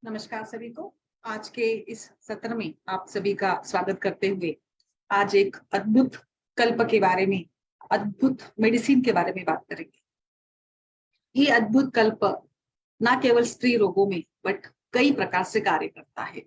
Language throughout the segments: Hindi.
नमस्कार सभी को। आज के इस सत्र में आप सभी का स्वागत करते हुए आज एक अद्भुत कल्प के बारे में, अद्भुत मेडिसिन के बारे में बात करेंगे। ये अद्भुत कल्प ना केवल स्त्री रोगों में बट कई प्रकार से कार्य करता है।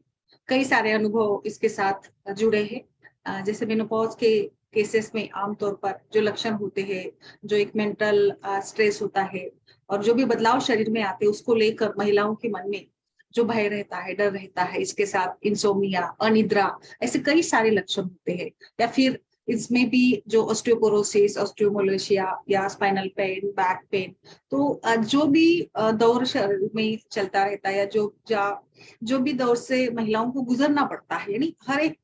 कई सारे अनुभव इसके साथ जुड़े हैं। जैसे मेनोपॉज के केसेस में आमतौर पर जो लक्षण होते हैं, जो एक मेंटल स्ट्रेस होता है और जो भी बदलाव शरीर में आते हैं उसको लेकर महिलाओं के मन में जो भय रहता है, डर रहता है, इसके साथ इंसोम्निया, अनिद्रा, ऐसे कई सारे लक्षण होते हैं। या फिर इसमें भी जो ऑस्टियोपोरोसिस, ऑस्टियोमोलेशिया या स्पाइनल पेन, बैक पेन, तो जो भी दौर शरीर में चलता रहता है या जो भी दौर से महिलाओं को गुजरना पड़ता है, यानी हर एक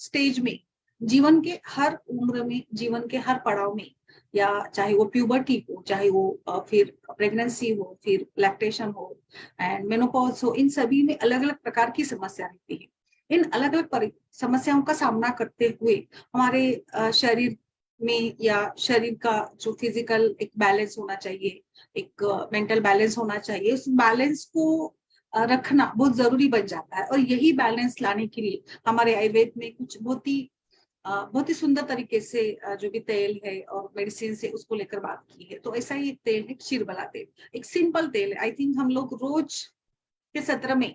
स्टेज में, जीवन के हर उम्र में, जीवन के हर पड़ाव में, या चाहे वो प्यूबर्टी हो, चाहे वो फिर प्रेगनेंसी हो, फिर लैक्टेशन हो एंड मेनोपॉज हो, इन सभी में अलग अलग प्रकार की समस्या रहती है। इन अलग अलग समस्याओं का सामना करते हुए हमारे शरीर में या शरीर का जो फिजिकल एक बैलेंस होना चाहिए, एक मेंटल बैलेंस होना चाहिए, उस बैलेंस को रखना बहुत जरूरी बन जाता है। और यही बैलेंस लाने के लिए हमारे आयुर्वेद में कुछ बहुत ही सुंदर तरीके से जो भी तेल है और मेडिसिन से उसको लेकर बात की है। तो ऐसा ही एक तेल है क्षीरबला तेल। एक सिंपल तेल है। आई थिंक हम लोग रोज के सत्र में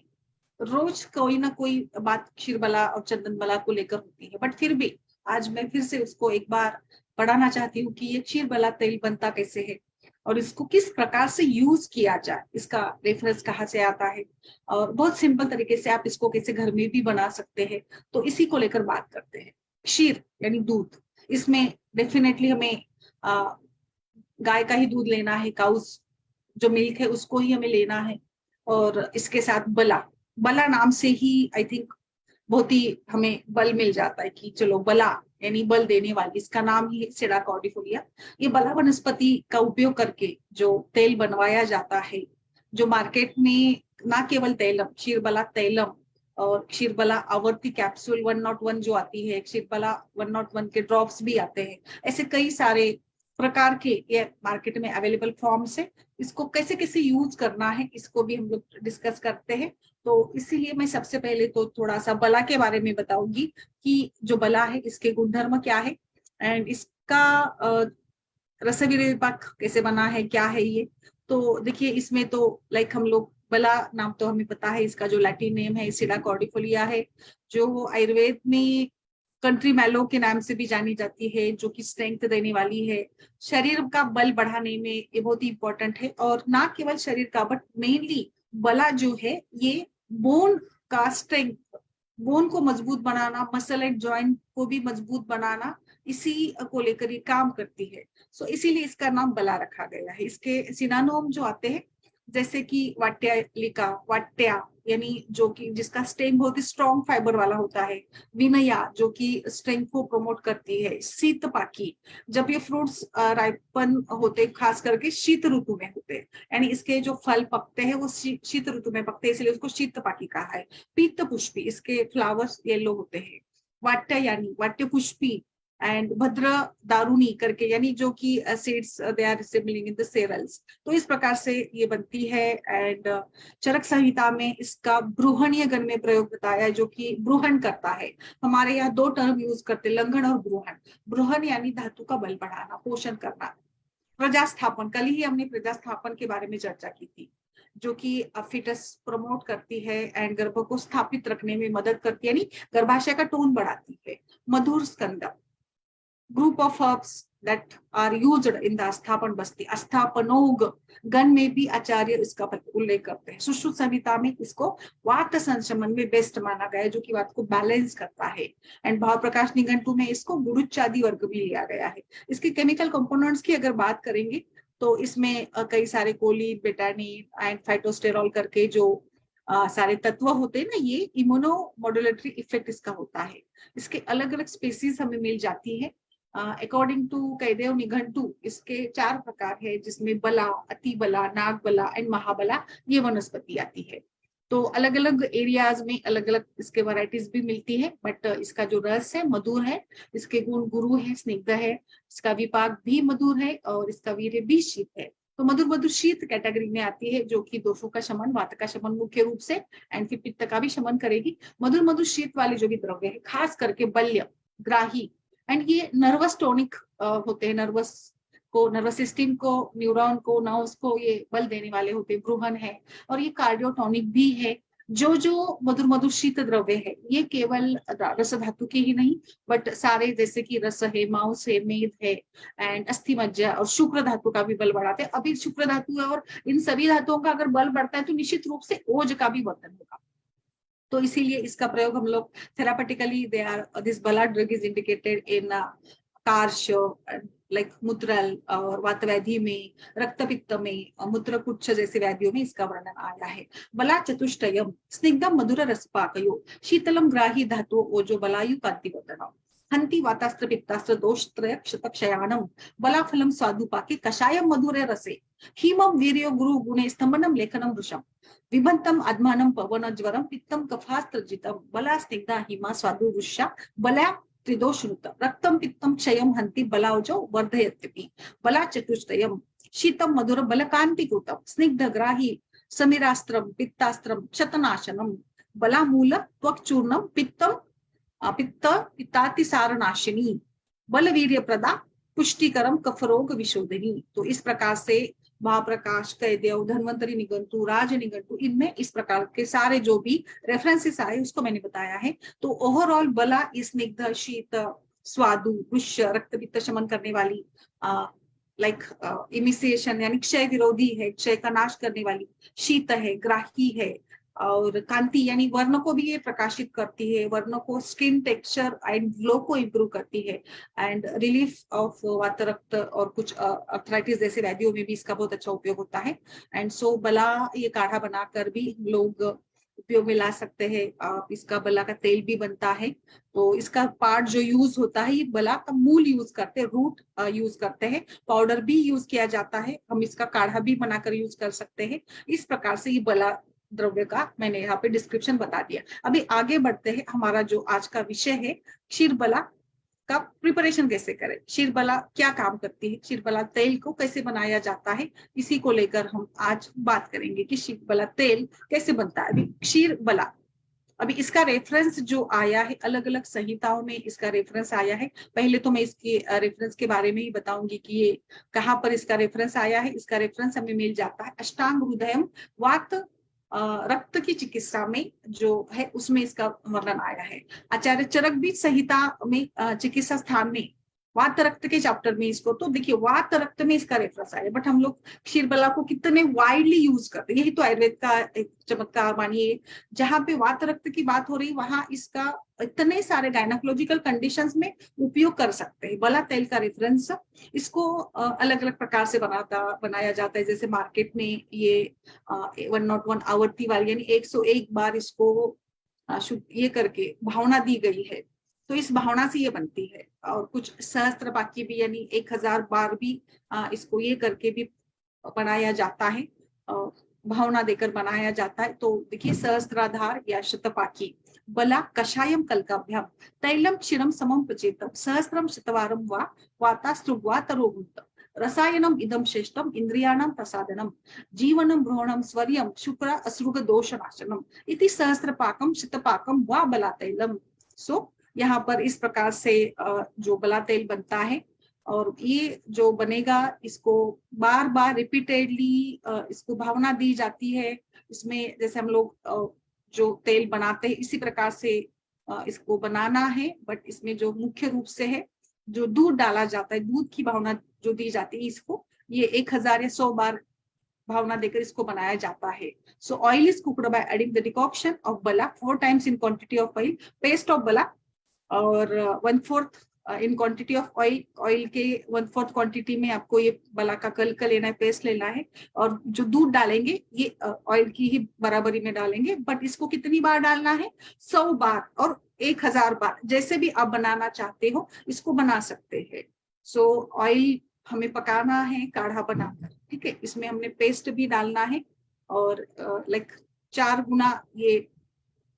रोज कोई ना कोई बात क्षीरबला और चंदनबला को लेकर होती है, बट फिर भी आज मैं फिर से उसको एक बार पढ़ाना चाहती हूँ कि ये क्षीरबला तेल बनता कैसे है और इसको किस प्रकार से यूज किया जाए, इसका रेफरेंस कहाँ से आता है और बहुत सिंपल तरीके से आप इसको कैसे घर में भी बना सकते हैं। तो इसी को लेकर बात करते हैं। क्षीर यानी दूध। इसमें डेफिनेटली हमें आ, गाय का ही दूध लेना है, काउस जो मिल्क है उसको ही हमें लेना है। और इसके साथ बला, बला नाम से ही आई थिंक बहुत ही हमें बल मिल जाता है कि चलो बला यानी बल देने वाली, इसका नाम ही सेडा कॉर्डिफोलिया। ये बला वनस्पति का उपयोग करके जो तेल बनवाया जाता है, जो मार्केट में ना केवल तैलम, क्षीरबला तैलम और क्षीरबला आवर्ती कैप्सूल 101 जो आती है, क्षीरबला 101 के ड्रॉप्स भी आते हैं, ऐसे कई सारे प्रकार के ये मार्केट में अवेलेबल फॉर्म्स है। इसको कैसे कैसे यूज करना है इसको भी हम लोग डिस्कस करते हैं। तो इसीलिए मैं सबसे पहले तो थोड़ा सा बला के बारे में बताऊंगी कि जो बला है इसके गुणधर्म क्या है एंड इसका रसविरेपाक कैसे बना है, क्या है ये। तो देखिए इसमें तो लाइक हम लोग बला नाम तो हमें पता है, इसका जो लैटिन नेम है सिडा कॉर्डिफोलिया है, जो आयुर्वेद में कंट्री मैलो के नाम से भी जानी जाती है, जो कि स्ट्रेंथ देने वाली है, शरीर का बल बढ़ाने में ये बहुत ही इंपॉर्टेंट है। और ना केवल शरीर का बट मेनली बला जो है ये बोन का स्ट्रेंथ, बोन को मजबूत बनाना, मसल एंड जॉइंट को भी मजबूत बनाना, इसी को लेकर ये काम करती है। सो इसीलिए इसका नाम बला रखा गया है। इसके सिनानोम जो आते हैं जैसे कि वाट्यालिका, वाट्या यानी जो कि जिसका स्टेम बहुत ही स्ट्रॉन्ग फाइबर वाला होता है, विनया जो कि स्ट्रेंथ को प्रमोट करती है, शीतपाकी जब ये फ्रूट्स राइपन होते खास करके शीत ऋतु में होते हैं, यानी इसके जो फल पकते हैं वो शीत ऋतु में पकते हैं, इसलिए उसको शीतपाकी कहा है। पीत पुष्पी, इसके फ्लावर्स येलो होते हैं। वाट्य यानी वाट्य पुष्पी एंड भद्र दारुणी करके, यानी जो कि seeds they are resembling in the cereals. तो इस प्रकार से ये बनती है। एंड चरक संहिता में इसका ब्रूहणीय गण में प्रयोग बताया है, जो कि ब्रूहण करता है। हमारे यहाँ दो टर्म यूज करते, लंघन और ब्रूहण। ब्रूहण यानी धातु का बल बढ़ाना, पोषण करना। प्रजास्थापन, कल ही हमने प्रजास्थापन के बारे में चर्चा की थी, जो कि फिटस प्रमोट करती है एंड गर्भ को स्थापित रखने में मदद करती है, यानी गर्भाशय का टोन बढ़ाती है। मधुर स्कंद, group of herbs that are used in the asthapana basti, अस्थापनोग गण में भी आचार्य इसका उल्लेख करते हैं। सुश्रुत संहिता में इसको वात संशमन में बेस्ट माना गया है, जो कि वात को बैलेंस करता है। एंड भाव प्रकाश निघंटु में इसको गुरुचादी वर्ग में लिया गया है। इसके केमिकल कंपोनेंट्स की अगर बात करेंगे तो इसमें कई सारे कोलिन, बेटानिन एंड फाइटोस्टेरॉल करके जो सारे तत्व होते हैं ना, ये इम्यूनो मॉड्यूलेटरी इफेक्ट इसका होता है। इसके अलग अलग स्पीसीज हमें मिल जाती है। अकॉर्डिंग टू कैदेव निघंटु इसके 4 प्रकार है, जिसमें बला, अति बला, नाग बला एंड महाबला ये वनस्पति आती है। तो अलग अलग एरियाज में अलग अलग इसके वैरायटीज भी मिलती है, बट इसका जो रस है मधुर है, इसके गुण गुरु है, स्निग्ध है, इसका विपाक भी मधुर है और इसका वीर्य भी शीत है। तो मधुर मधुर शीत कैटेगरी में आती है, जो कि दोषों का शमन, वात का शमन मुख्य रूप से, एंड फिर पित्त का भी शमन करेगी। मधुर मधुर शीत वाले जो भी द्रव्य है, खास करके बल्य, ग्राही, एंड ये नर्वस टॉनिक होते हैं, नर्वस सिस्टम को, न्यूरॉन को, नर्व्स को ये बल देने वाले होते हैं, ब्रूहन है, और ये कार्डियोटॉनिक भी है। जो मधुर मधुर शीत द्रव्य है, ये केवल रस धातु के ही नहीं, बट सारे, जैसे कि रस है, मांस है, मेद है, एंड अस्थि मज्जा और शुक्र धातु का भी बल बढ़ाते हैं। अभी शुक्र धातु है, और इन सभी धातुओं का अगर बल बढ़ता है तो निश्चित रूप से ओज का भी वर्धन होगा। तो इसीलिए इसका प्रयोग हम लोग therapeutically, they are this bala drug is indicated in karshya, like मूत्रल और वातव्याधि में, रक्तपित्त में, मूत्रकुच्छ जैसे व्याधियों में इसका वर्णन आया है। बला चतुष्टयम स्निग्धम मधुर रसपाकयो शीतलम ग्राही धातु ओजो बलायु कांतिवर्धनम हंति वातास्त्र पित्तास्त्र दोषत्रय क्षतक्षयाणम बलाफलम स्वादुपाके कषायम मधुरे रसे हिमम वीर्यो गुरु गुणे स्तंभनम लेखनम वृषम विभंतम आत्मानं पवन ज्वरम पित्तम कफास्त्रजितम बला स्निग्धा हिमा स्वादु वृषा बला त्रिदोषृत रक्तम पित्तम क्षयम हंति बलाओजो वर्धयत्यपि बला चतुष्टयम शीतम मधुर बलकांतिकृतम स्निग्ध ग्राही समीरास्त्रम पित्तास्त्रम क्षतनाशनम बलामूल त्वक्चूर्णम पित्तम पित्तातिसारनाशिनी बलवीर्य प्रदा पुष्टिकरम कफरोग विशोधनी। तो इस प्रकार से महाप्रकाश, कैदेव, धन्वंतरी निघंटु, राज निघंटु, इनमें इस प्रकार के सारे जो भी रेफरेंसेस आए उसको मैंने बताया है। तो ओवरऑल बला स्निग्ध, शीत, स्वादु, वृष्य, रक्तपित्त शमन करने वाली, लाइक इमिसिएशन यानी क्षय विरोधी है, क्षय का नाश करने वाली, शीत है, ग्राही है, और कांति यानी वर्ण को भी ये प्रकाशित करती है, वर्ण को, स्किन टेक्सचर एंड ग्लो को इम्प्रूव करती है, एंड रिलीफ ऑफ वातरक्त और कुछ अर्थराइटिस जैसे व्याधियों में भी इसका बहुत अच्छा उपयोग होता है। एंड सो बला ये काढ़ा बनाकर भी लोग उपयोग में ला सकते हैं। आप इसका बला का तेल भी बनता है। तो इसका पार्ट जो यूज होता है, ये बला का मूल यूज करते हैं, रूट यूज करते हैं, पाउडर भी यूज किया जाता है, हम इसका काढ़ा भी बनाकर यूज कर सकते हैं। इस प्रकार से ये बला द्रव्य का मैंने यहाँ पे डिस्क्रिप्शन बता दिया। अभी आगे बढ़ते हैं, हमारा जो आज का विषय है, क्षीरबला का प्रिपरेशन कैसे करें, क्षीरबला क्या काम करती है, क्षीरबला तेल को कैसे बनाया जाता है, इसी को लेकर हम आज बात करेंगे कि क्षीरबला तेल कैसे बनता है। अभी क्षीरबला, अभी इसका रेफरेंस जो आया है, अलग अलग संहिताओं में इसका रेफरेंस आया है। पहले तो मैं इसके रेफरेंस के बारे में ही बताऊंगी कि ये कहाँ पर इसका रेफरेंस आया है। इसका रेफरेंस हमें मिल जाता है अष्टांग हृदयम वात रक्त की चिकित्सा में जो है, उसमें इसका वर्णन आया है। आचार्य चरक भी संहिता में चिकित्सा स्थान में वात रक्त के चैप्टर में इसको, तो देखिए वात रक्त में इसका रेफरेंस आया, बट हम लोग क्षीरबला को कितने वाइडली यूज करते हैं। यही तो आयुर्वेद का एक चमत्कार मानिए, जहां पे वात रक्त की बात हो रही, वहां इसका इतने सारे गायनाकोलॉजिकल कंडीशंस में उपयोग कर सकते हैं। बला तेल का रेफरेंस, इसको अलग अलग प्रकार से बनाया जाता है। जैसे मार्केट में ये 101 आवर्ती वाली यानी 101 बार इसको ये करके भावना दी गई है, तो इस भावना से ये बनती है। और कुछ सहस्त्र बाकी भी यानी 1000 बार भी इसको ये करके भी बनाया जाता है, भावना देकर बनाया जाता है। तो देखिए सहस्त्राधार या शतपाकी बला कषायम कल्काभ्याम तैलम क्षीरम समम पचेतम सहस्त्रम शतवारम वा वातास्त्रुवा तरोभूत रसायनम इदम श्रेष्ठम इंद्रियाणाम प्रसादनम जीवनम भ्रूणम स्वर्यम शुक्र असृग दोष नाशनम इति सहस्त्रपाकम शतपाकम वा बला तैलम। सो यहाँ पर इस प्रकार से जो बला तेल बनता है, और ये जो बनेगा इसको बार बार रिपीटेडली इसको भावना दी जाती है। इसमें जैसे हम लोग जो तेल बनाते हैं इसी प्रकार से इसको बनाना है, बट इसमें जो मुख्य रूप से है, जो दूध डाला जाता है, दूध की भावना जो दी जाती है, इसको ये 1000 या 100 बार भावना देकर इसको बनाया जाता है। सो oil is cooked by adding the decoction of बला 4 times in quantity of oil, paste of बला और 1/4 in quantity of oil, oil के 1/4 क्वांटिटी में आपको ये बला का कल का लेना है, पेस्ट लेना है। और जो दूध डालेंगे ये ऑयल की ही बराबरी में डालेंगे, बट इसको कितनी बार डालना है, 100 बार और 1000 बार, जैसे भी आप बनाना चाहते हो इसको बना सकते हैं। सो ऑयल हमें पकाना है काढ़ा बनाकर, ठीक है, इसमें हमने पेस्ट भी डालना है, और लाइक 4 गुना ये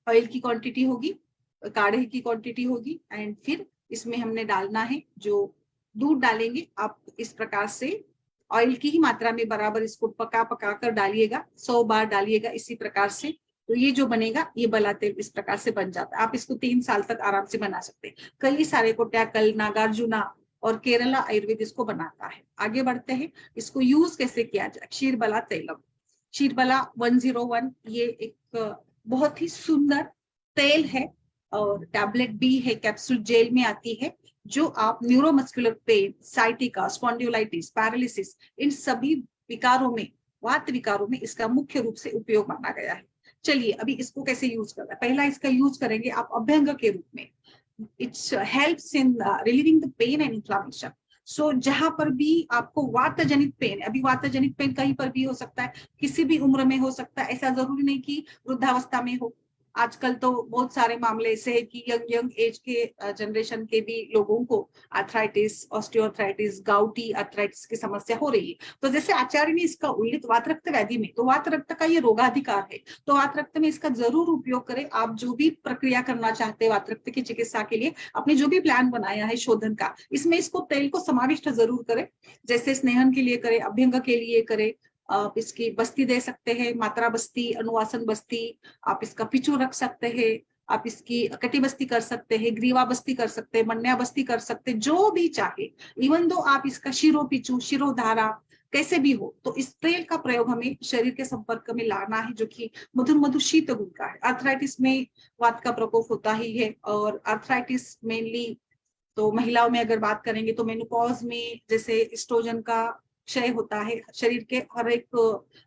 ऑयल की क्वांटिटी होगी, काढ़े की क्वांटिटी होगी, एंड फिर इसमें हमने डालना है जो दूध डालेंगे। आप इस प्रकार से ऑयल की ही मात्रा में बराबर इसको पका पका कर डालिएगा, 100 बार डालिएगा इसी प्रकार से। तो ये जो बनेगा ये बला तेल इस प्रकार से बन जाता है। आप इसको 3 साल तक आराम से बना सकते हैं। कई सारे कोट्याकल, नागार्जुना और केरला आयुर्वेद इसको बनाता है। आगे बढ़ते हैं, इसको यूज कैसे किया जाए। क्षीरबला तैलम, क्षीरबला 101 ये एक बहुत ही सुंदर तेल है और टैबलेट भी है, कैप्सूल जेल में आती है, जो आप न्यूरोमस्कुलर पेन, साइटिका, स्पॉन्डिलोलाइटिस, पैरालिसिस, इन सभी विकारों में, वात विकारों में इसका मुख्य रूप से उपयोग माना गया है। चलिए अभी इसको कैसे यूज करना है। पहला इसका यूज करेंगे आप अभ्यंग के रूप में। It's helps in relieving the pain and inflammation. So जहां पर भी आपको वात जनित पेन, अभी वात जनित पेन कहीं पर भी हो सकता है, किसी भी उम्र में हो सकता है, ऐसा जरूरी नहीं कि वृद्धावस्था में हो। आजकल तो बहुत सारे मामले ऐसे हैं कि यंग एज के जनरेशन के भी लोगों को आर्थराइटिस, ऑस्टियोआर्थराइटिस, गाउटी आर्थराइटिस की समस्या हो रही है। तो जैसे आचार्य ने इसका उल्लेख वात रक्त व्याधि में, तो वात रक्त का ये रोगाधिकार है, तो वात रक्त में इसका जरूर उपयोग करें। आप जो भी प्रक्रिया करना चाहते हैं वात रक्त की चिकित्सा के लिए, आपने जो भी प्लान बनाया है शोधन का, इसमें इसको तेल को समाविष्ट जरूर करें। जैसे स्नेहन के लिए करें, अभ्यंग के लिए करें, आप इसकी बस्ती दे सकते हैं, मात्रा बस्ती, अनुवासन बस्ती, आप इसका पिचू रख सकते हैं, आप इसकी कटी बस्ती कर सकते हैं, ग्रीवा बस्ती कर सकते हैं, मन्या बस्ती कर सकते हैं, जो भी चाहे। इवन दो आप इसका शिरो पिचू, शिरोधारा, कैसे भी हो, तो इस तेल का प्रयोग हमें शरीर के संपर्क में लाना है, जो कि मधुर मधुर शीत गुण का है। आर्थराइटिस में वात का प्रकोप होता ही है, और आर्थराइटिस मेनली तो महिलाओं में अगर बात करेंगे तो मेनोपॉज में जैसे एस्ट्रोजन का क्षय होता है, शरीर के हर एक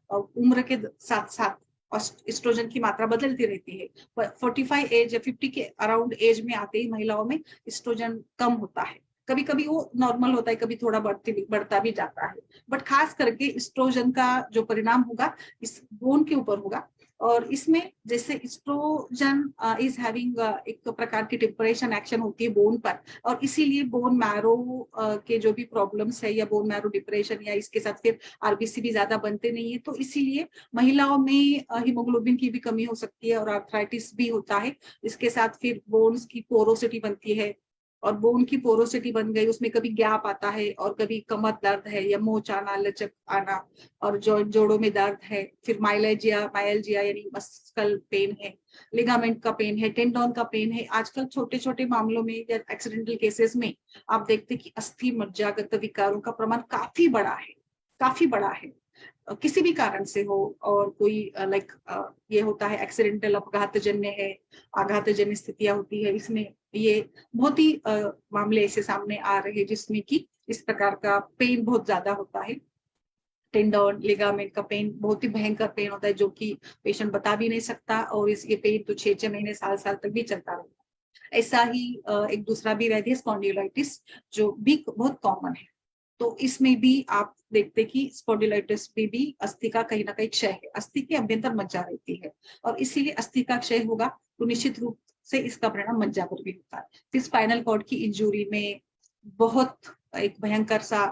उम्र के साथ साथ एस्ट्रोजन की मात्रा बदलती रहती है। 45 एज या 50 के अराउंड एज में आते ही महिलाओं में एस्ट्रोजन कम होता है। कभी कभी वो नॉर्मल होता है, कभी थोड़ा बढ़ता भी जाता है, बट खास करके एस्ट्रोजन का जो परिणाम होगा इस बोन के ऊपर होगा। और इसमें जैसे एस्ट्रोजन इज हैविंग एक प्रकार की टेम्परेशन एक्शन होती है बोन पर, और इसीलिए बोन मैरो के जो भी प्रॉब्लम्स है, या बोन मैरो डिप्रेशन, या इसके साथ फिर आरबीसी भी ज्यादा बनते नहीं है, तो इसीलिए महिलाओं में हीमोग्लोबिन की भी कमी हो सकती है और आर्थराइटिस भी होता है। इसके साथ फिर बोन्स की पोरोसिटी बनती है, और बोन की पोरोसिटी बन गई, उसमें कभी गैप आता है, और कभी कमर दर्द है, या मोच आना, लचक आना, और जोड़ों में दर्द है, फिर माइलेजिया यानी मस्कल पेन है, लिगामेंट का पेन है, टेंडोन का पेन है। आजकल छोटे छोटे मामलों में या एक्सीडेंटल केसेस में आप देखते कि अस्थि मज्जागत विकारों का प्रमाण काफी बड़ा है, काफी बड़ा है, किसी भी कारण से हो। और कोई लाइक ये होता है एक्सीडेंटल अपघातजन्य है, आघातजन्य स्थितियां होती है, इसमें ये बहुत ही मामले ऐसे सामने आ रहे हैं जिसमें कि इस प्रकार का पेन बहुत ज्यादा होता है। टेंडन, लिगामेंट का पेन बहुत ही भयंकर पेन होता है, जो कि पेशेंट बता भी नहीं सकता, और इस ये पेन तो 6-6 महीने, साल साल तक भी चलता रहता है। ऐसा ही एक दूसरा भी व्याधि है स्पॉन्डिलोलाइटिस, जो भी बहुत कॉमन है। तो इसमें भी आप देखते कि स्पॉन्डिलाइटिस में भी अस्थि का कहीं ना कहीं क्षय है, अस्थि के अभ्यंतर मज्जा रहती है, और इसीलिए अस्थि का क्षय होगा तो निश्चित रूप से इसका परिणाम मज्जा पर भी होता है। फिर स्पाइनल कॉर्ड की इंजुरी में बहुत एक भयंकर सा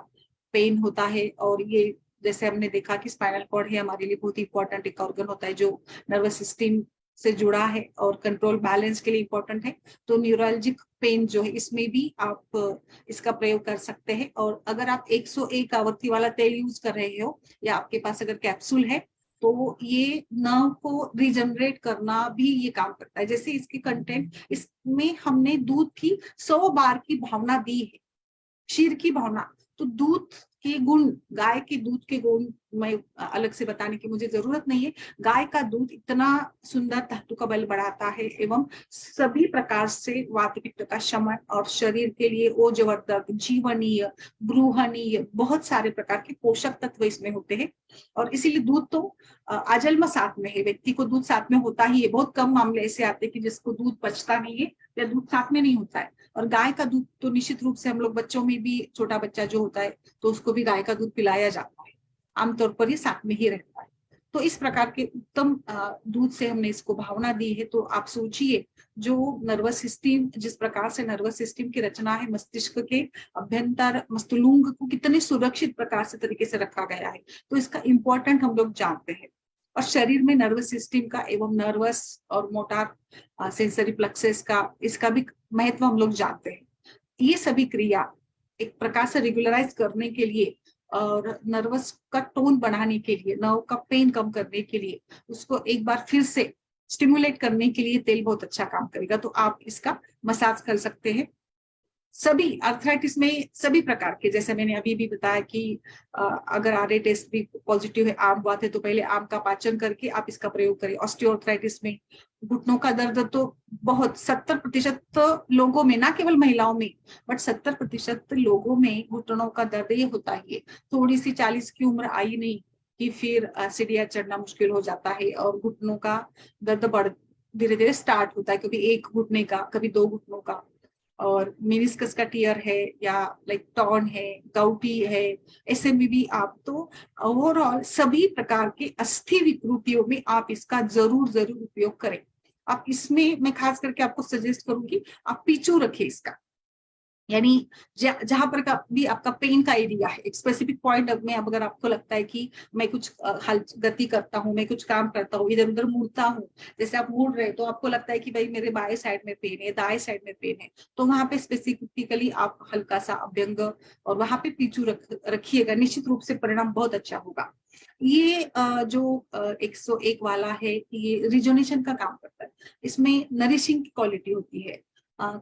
पेन होता है, और ये जैसे हमने देखा कि स्पाइनल कॉर्ड है हमारे लिए बहुत इंपॉर्टेंट एक ऑर्गन होता है, जो नर्वस सिस्टम से जुड़ा है और कंट्रोल बैलेंस के लिए इंपॉर्टेंट है। तो न्यूरोलॉजिक पेन जो है, इसमें भी आप इसका प्रयोग कर सकते हैं। और अगर आप 101 आवृत्ति वाला तेल यूज कर रहे हो, या आपके पास अगर कैप्सूल है, तो ये नर्व को रिजनरेट करना भी ये काम करता है। जैसे इसकी कंटेंट, इसमें हमने दूध की 100 बार की भावना दी है, क्षीर की भावना। तो दूध के गुण, गाय के दूध के गुण मैं अलग से बताने की मुझे जरूरत नहीं है। गाय का दूध इतना सुंदर धातु का बल बढ़ाता है, एवं सभी प्रकार से वात पित्त का शमन, और शरीर के लिए ओजवर्धक, जीवनीय, ब्रूहनीय, बहुत सारे प्रकार के पोषक तत्व इसमें होते हैं। और इसीलिए दूध तो आजन्म साथ में है, व्यक्ति को दूध साथ में होता ही है। बहुत कम मामले ऐसे आते हैं कि जिसको दूध पचता नहीं है या दूध साथ में नहीं होता है। और गाय का दूध तो निश्चित रूप से हम लोग बच्चों में भी, छोटा बच्चा जो होता है तो उसको भी गाय का दूध पिलाया जाता है, आमतौर पर ये साथ में ही रहता है। तो इस प्रकार के उत्तम दूध से हमने इसको भावना दी है। तो आप सोचिए, जो नर्वस सिस्टम, जिस प्रकार से नर्वस सिस्टम की रचना है, मस्तिष्क के अभ्यंतर मस्तुलुंग को कितने सुरक्षित प्रकार से तरीके से रखा गया है, तो इसका इम्पोर्टेंट हम लोग जानते हैं। और शरीर में नर्वस सिस्टम का एवं नर्वस और मोटार सेंसरी प्लेक्सेस का, इसका भी महत्व हम लोग जानते हैं। ये सभी क्रिया एक प्रकार से रेगुलराइज करने के लिए और नर्वस का टोन बढ़ाने के लिए, नर्व का पेन कम करने के लिए, उसको एक बार फिर से स्टिमुलेट करने के लिए तेल बहुत अच्छा काम करेगा। तो आप इसका मसाज कर सकते हैं। सभी आर्थराइटिस में सभी प्रकार के, जैसे मैंने अभी भी बताया कि अगर आरए टेस्ट भी पॉजिटिव है, आम बात है, तो पहले आम का पाचन करके आप इसका प्रयोग करें। ऑस्टियोआर्थराइटिस में घुटनों का दर्द तो बहुत 70% लोगों में, ना केवल महिलाओं में, बट 70% लोगों में घुटनों का दर्द ये होता है। थोड़ी सी 40 की उम्र आई नहीं कि फिर सीढ़ियां चढ़ना मुश्किल हो जाता है और घुटनों का दर्द बढ़ धीरे धीरे स्टार्ट होता है, कभी एक घुटने का, कभी दो घुटनों का, और मेनिस्कस का टियर है, या लाइक टॉर्न है, गाउटी है, ऐसे में भी आप तो ओवरऑल सभी प्रकार के अस्थि विकृतियों में आप इसका जरूर जरूर उपयोग करें। आप इसमें मैं खास करके आपको सजेस्ट करूंगी, आप पीछू रखिए इसका, यानी जहां पर का भी आपका पेन का एरिया है, एक स्पेसिफिक पॉइंट में अब अगर आपको लगता है कि मैं कुछ हल गति करता हूँ, मैं कुछ काम करता हूँ, इधर उधर मुड़ता हूँ, जैसे आप मुड़ रहे तो आपको लगता है कि भाई मेरे बाएं साइड में पेन है, दाएं साइड में पेन है, तो वहां पे स्पेसिफिकली आप हल्का सा अभ्यंग और वहां पे पीछू रखिएगा, निश्चित रूप से परिणाम बहुत अच्छा होगा। ये जो 101 वाला है, ये रिजोनेशन का काम करता है, इसमें नरिशिंग की क्वालिटी होती है।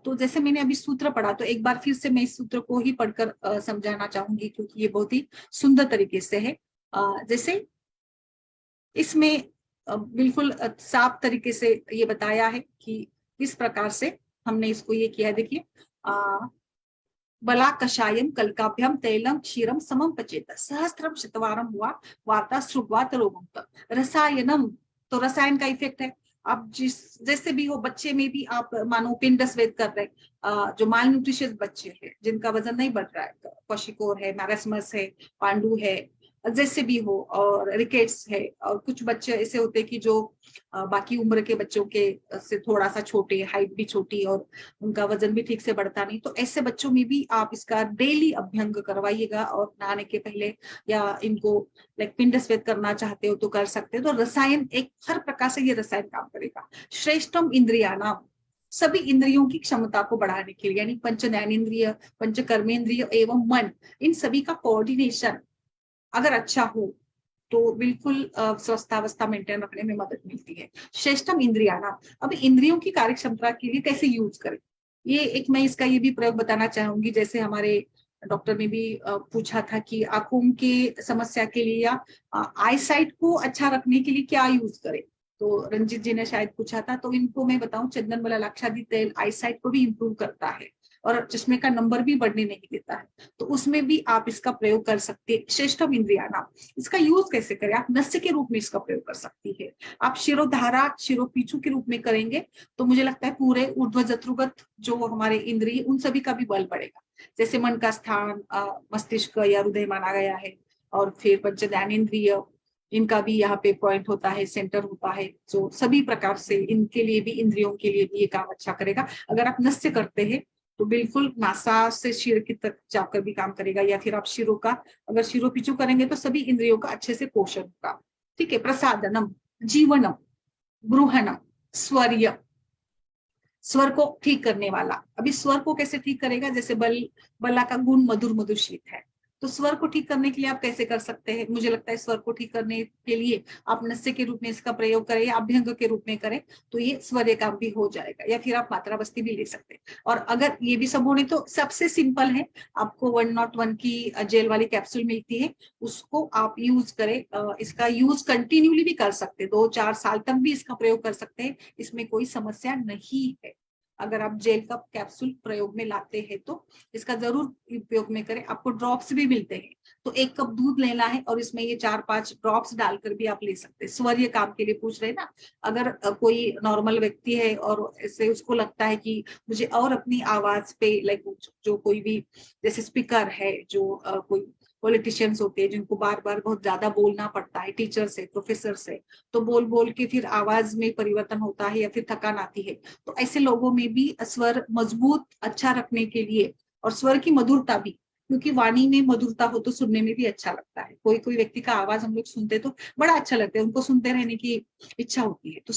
तो जैसे मैंने अभी सूत्र पढ़ा, तो एक बार फिर से मैं इस सूत्र को ही पढ़कर समझाना चाहूंगी, क्योंकि ये बहुत ही सुंदर तरीके से है। जैसे इसमें बिल्कुल साफ तरीके से ये बताया है कि किस प्रकार से हमने इसको ये किया है। देखिए, बला कषायम कलकाभ्यम तैलम क्षीरम समम पचेत सहस्त्रम शतवारम हुआ वाता श्रुवात रोगम रसायनम। तो रसायन का इफेक्ट है। आप जिस जैसे भी हो, बच्चे में भी आप मानो पिंड स्वेद कर रहे हैं, जो माल न्यूट्रिशियस बच्चे हैं, जिनका वजन नहीं बढ़ रहा है, क्वशिकोर है, मैरास्मस है, पांडु है, जैसे भी हो, और रिकेट्स है, और कुछ बच्चे ऐसे होते हैं कि जो बाकी उम्र के बच्चों के से थोड़ा सा छोटे, हाइट भी छोटी और उनका वजन भी ठीक से बढ़ता नहीं, तो ऐसे बच्चों में भी आप इसका डेली अभ्यंग करवाइएगा, और नहाने के पहले, या इनको लाइक पिंड स्वेद करना चाहते हो तो कर सकते हो। तो रसायन एक हर प्रकार से ये रसायन काम करेगा। श्रेष्ठम इंद्रियाणाम, सभी इंद्रियों की क्षमता को बढ़ाने के लिए, यानी पंच ज्ञानेन्द्रिय, पंच कर्मेंद्रिय एवं मन, इन सभी का कोऑर्डिनेशन अगर अच्छा हो तो बिल्कुल स्वस्थावस्था मेंटेन रखने में मदद मिलती है। श्रेष्ठम इंद्रियाणाम, अब इंद्रियों की कार्य क्षमता के लिए कैसे यूज करें, ये एक मैं इसका ये भी प्रयोग बताना चाहूंगी। जैसे हमारे डॉक्टर ने भी पूछा था कि आंखों की समस्या के लिए या आई साइट को अच्छा रखने के लिए क्या यूज करें, तो रंजीत जी ने शायद पूछा था। तो इनको मैं बताऊं, चंदन वाला लाक्षादी तेल आई साइट को भी इम्प्रूव करता है और चश्मे का नंबर भी बढ़ने नहीं देता है, तो उसमें भी आप इसका प्रयोग कर सकते हैं। श्रेष्ठम इंद्रियाणाम, इसका यूज कैसे करें, आप नस्य के रूप में इसका प्रयोग कर सकती है। आप शिरोधारा, शिरोपीछू के रूप में करेंगे तो मुझे लगता है पूरे ऊर्ध्व जत्रुगत जो हमारे इंद्रिय, उन सभी का भी बल बढ़ेगा। जैसे मन का स्थान मस्तिष्क या हृदय माना गया है, और फिर पंच ज्ञानेन्द्रिय, इनका भी यहाँ पे पॉइंट होता है, सेंटर होता है, जो सभी प्रकार से इनके लिए भी, इंद्रियों के लिए भी ये काम अच्छा करेगा। अगर आप नस्य करते हैं तो बिल्कुल नासा से शिर की तक जाकर भी काम करेगा, या फिर आप शिरों का अगर शिरो पीछू करेंगे तो सभी इंद्रियों का अच्छे से पोषण होगा। ठीक है। प्रसादनम, जीवनम, ब्रूहणम, स्वर्य, स्वर को ठीक करने वाला। अभी स्वर को कैसे ठीक करेगा, जैसे बला का गुण मधुर मधुर शीत है, तो स्वर को ठीक करने के लिए आप कैसे कर सकते हैं, मुझे लगता है स्वर को ठीक करने के लिए आप नस्य के रूप में इसका प्रयोग करें या अभ्यंग के रूप में करें, तो ये स्वर्य काम भी हो जाएगा। या फिर आप मात्रा बस्ती भी ले सकते हैं। और अगर ये भी सब होने तो सबसे सिंपल है, आपको 101 की जेल वाली कैप्सूल मिलती है, उसको आप यूज करें। इसका यूज कंटिन्यूली भी कर सकते हैं, 2-4 साल तक भी इसका प्रयोग कर सकते हैं, इसमें कोई समस्या नहीं है। अगर आप जेल का कैप्सूल प्रयोग में लाते हैं तो इसका जरूर उपयोग में करें। आपको ड्रॉप्स भी मिलते हैं, तो 1 कप दूध लेना है और इसमें ये 4-5 ड्रॉप्स डालकर भी आप ले सकते हैं। स्वर्य काम के लिए पूछ रहे हैं ना। अगर कोई नॉर्मल व्यक्ति है और ऐसे उसको लगता है कि मुझे और अपनी आवाज पे लाइक जो कोई भी जैसे स्पीकर है, जो कोई पॉलिटिशियंस होते हैं जिनको बार बार बहुत ज्यादा बोलना पड़ता है, टीचर से, प्रोफेसर से, तो बोल बोल के फिर आवाज में परिवर्तन होता है या फिर थकान आती है, तो ऐसे लोगों में भी स्वर मजबूत अच्छा रखने के लिए, और स्वर की मधुरता भी, क्योंकि वाणी में मधुरता हो तो सुनने में भी अच्छा लगता है। कोई कोई व्यक्ति का आवाज हम लोग सुनते तो बड़ा अच्छा लगता है, उनको सुनते रहने की इच्छा होती है। तो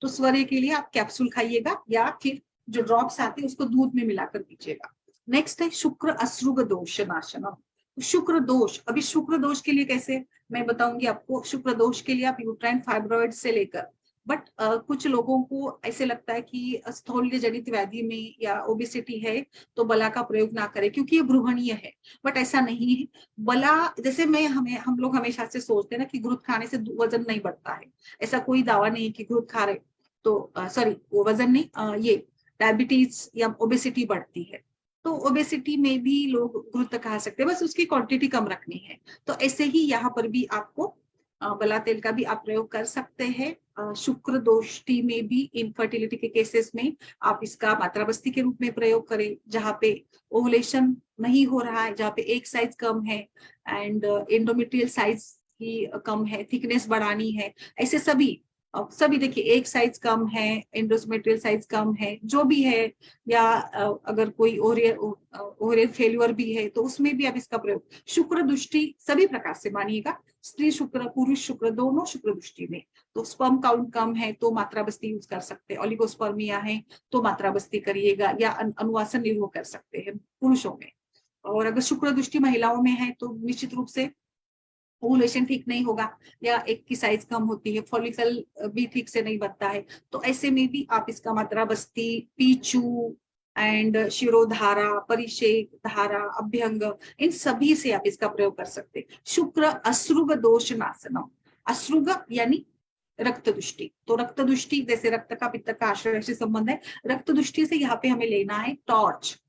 स्वर्य के लिए आप कैप्सूल खाइएगा या फिर जो ड्रॉप्स आते हैं उसको दूध में मिलाकर पीजिएगा। नेक्स्ट है शुक्र अश्रुग दोष नाशनम। शुक्र दोष, अभी शुक्र दोष के लिए कैसे मैं बताऊंगी आपको। शुक्र दोष के लिए आप यूट्राइन फाइब्रॉइड से लेकर, बट कुछ लोगों को ऐसे लगता है कि स्थौल्य जनित व्याधि में या ओबेसिटी है तो बला का प्रयोग ना करें क्योंकि ये भ्रूणीय है, बट ऐसा नहीं है। बला जैसे मैं हमें हम लोग हमेशा से सोचते हैं ना कि घृत खाने से वजन नहीं बढ़ता है, ऐसा कोई दावा नहीं है कि घृत खा रहे तो सॉरी वो वजन नहीं, ये डायबिटीज या ओबेसिटी बढ़ती है। तो ओबेसिटी में भी लोग घृत खा सकते हैं, बस उसकी क्वांटिटी कम रखनी है। तो ऐसे ही यहाँ पर भी आपको बला तेल का भी आप प्रयोग कर सकते हैं। शुक्र दोष्टि में भी इनफर्टिलिटी के केसेस में आप इसका मात्रा बस्ती के रूप में प्रयोग करें, जहाँ पे ओवुलेशन नहीं हो रहा है, जहाँ पे एक साइज कम है एंड एंडोमेट्रियल साइज की कम है, थिकनेस बढ़ानी है, ऐसे सभी सभी देखिए एक साइज कम है, एंडोमेट्रियल साइज कम है, जो भी है, या अगर कोई ओरियर फेल्यूअर भी है तो उसमें भी आप इसका प्रयोग शुक्र दृष्टि सभी प्रकार से मानिएगा, स्त्री शुक्र पुरुष शुक्र दोनों शुक्र दृष्टि में। तो स्पर्म काउंट कम है तो मात्रा बस्ती यूज कर सकते हैं, ओलिगोस्पर्मिया है तो मात्रा बस्ती करिएगा, या अनुवासन निर्भर कर सकते हैं पुरुषों में। और अगर शुक्र दृष्टि महिलाओं में है तो निश्चित रूप से ओवुलेशन ठीक नहीं होगा, या एक की साइज कम होती है, फॉलिकल भी ठीक से नहीं बनता है, तो ऐसे में भी आप इसका मात्रा बस्ती, पीचू एंड शिरोधारा, परिषेक धारा, अभ्यंग, इन सभी से आप इसका प्रयोग कर सकते हैं। शुक्र अश्रुग दोष नाशनम, अश्रुग यानी रक्त दृष्टि, तो रक्त दृष्टि जैसे रक्त का पित्त का आश्रय से संबंध है, रक्त दृष्टि से यहाँ पे हमें लेना है टॉर्च,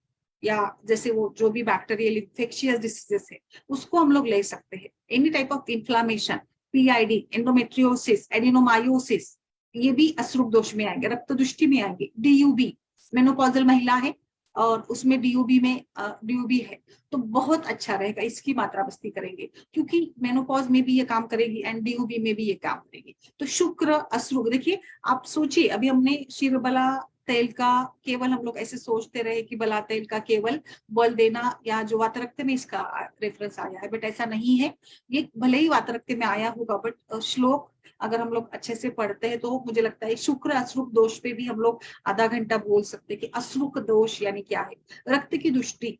या जैसे वो जो भी बैक्टीरियल इन्फेक्शियस डिसीजेस है उसको हम लोग ले सकते हैं। Any type of inflammation, PID, endometriosis, adenomyosis, ये भी अश्रुक दोष में आएंगे, रक्त दृष्टि में आएंगे। डीयूबी, मेनोपॉजल महिला है और उसमें डीयूबी में डीयूबी है तो बहुत अच्छा रहेगा, इसकी मात्रा बस्ती करेंगे क्योंकि मेनोपॉज में भी ये काम करेगी एंड डीयूबी में भी ये काम करेगी। तो शुक्र अश्रुक, देखिए आप सोचिए अभी हमने शिरबला तेल का केवल हम लोग ऐसे सोचते रहे कि बला तेल का केवल बल देना या जो वातरक्त में इसका रेफरेंस आया है, बट ऐसा नहीं है। ये भले ही वातरक्त में आया होगा बट श्लोक अगर हम लोग अच्छे से पढ़ते हैं तो मुझे लगता है शुक्र अश्रुक दोष पे भी हम लोग आधा घंटा बोल सकते हैं कि अश्रुक दोष यानी क्या है। रक्त की दृष्टि,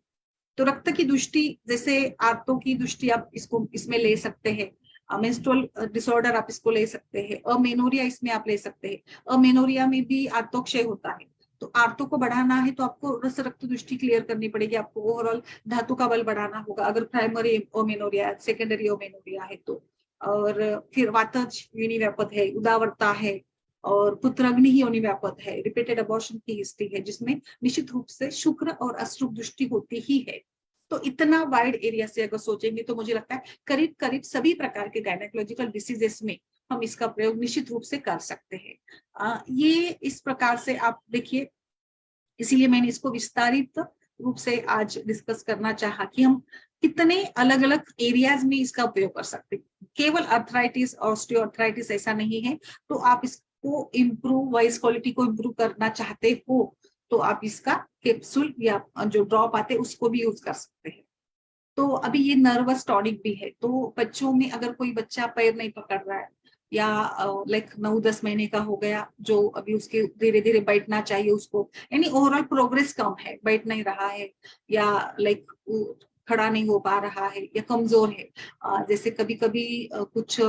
तो रक्त की दृष्टि जैसे आर्तों की दृष्टि आप इसको इसमें ले सकते हैं, मेंस्ट्रुअल डिसऑर्डर आप इसको ले सकते हैं, अमेनोरिया इसमें आप ले सकते हैं। अमेनोरिया में भी आर्तोक्षय होता है, तो आर्तों को बढ़ाना है तो आपको रस रक्त दृष्टि क्लियर करनी पड़ेगी, आपको ओवरऑल धातु का बल बढ़ाना होगा अगर प्राइमरी ओमेनोरिया सेकेंडरी ओमेनोरिया है तो। और फिर वातज यूनिव्यापद है, उदावरता है, और पुत्रअग्नि ही योनिव्यापद है, रिपीटेड अबॉर्शन की हिस्ट्री है जिसमें निश्चित रूप से शुक्र और अश्रुक दृष्टि होती ही है। तो इतना वाइड एरिया से अगर सोचेंगे तो मुझे लगता है करीब करीब सभी प्रकार के गायनेकोलॉजिकल डिसीजेस में हम इसका प्रयोग निश्चित रूप से कर सकते हैं। ये इस प्रकार से आप देखिए, इसीलिए मैंने इसको विस्तारित रूप से आज डिस्कस करना चाहा कि हम कितने अलग अलग एरियाज में इसका उपयोग कर सकते हैं। केवल अर्थराइटिस ऑस्टियोआर्थराइटिस ऐसा नहीं है, तो आप इसको इम्प्रूव, वॉइस क्वालिटी को इम्प्रूव करना चाहते हो तो आप इसका कैप्सूल या जो ड्रॉप आते हैं उसको भी यूज कर सकते हैं। तो अभी ये नर्वस टॉनिक भी है, तो बच्चों में अगर कोई बच्चा पैर नहीं पकड़ रहा है या लाइक 9-10 महीने का हो गया जो अभी उसके धीरे धीरे बैठना चाहिए उसको, यानी ओवरऑल प्रोग्रेस कम है, बैठ नहीं रहा है या लाइक खड़ा नहीं हो पा रहा है या कमजोर है, जैसे कभी कभी कुछ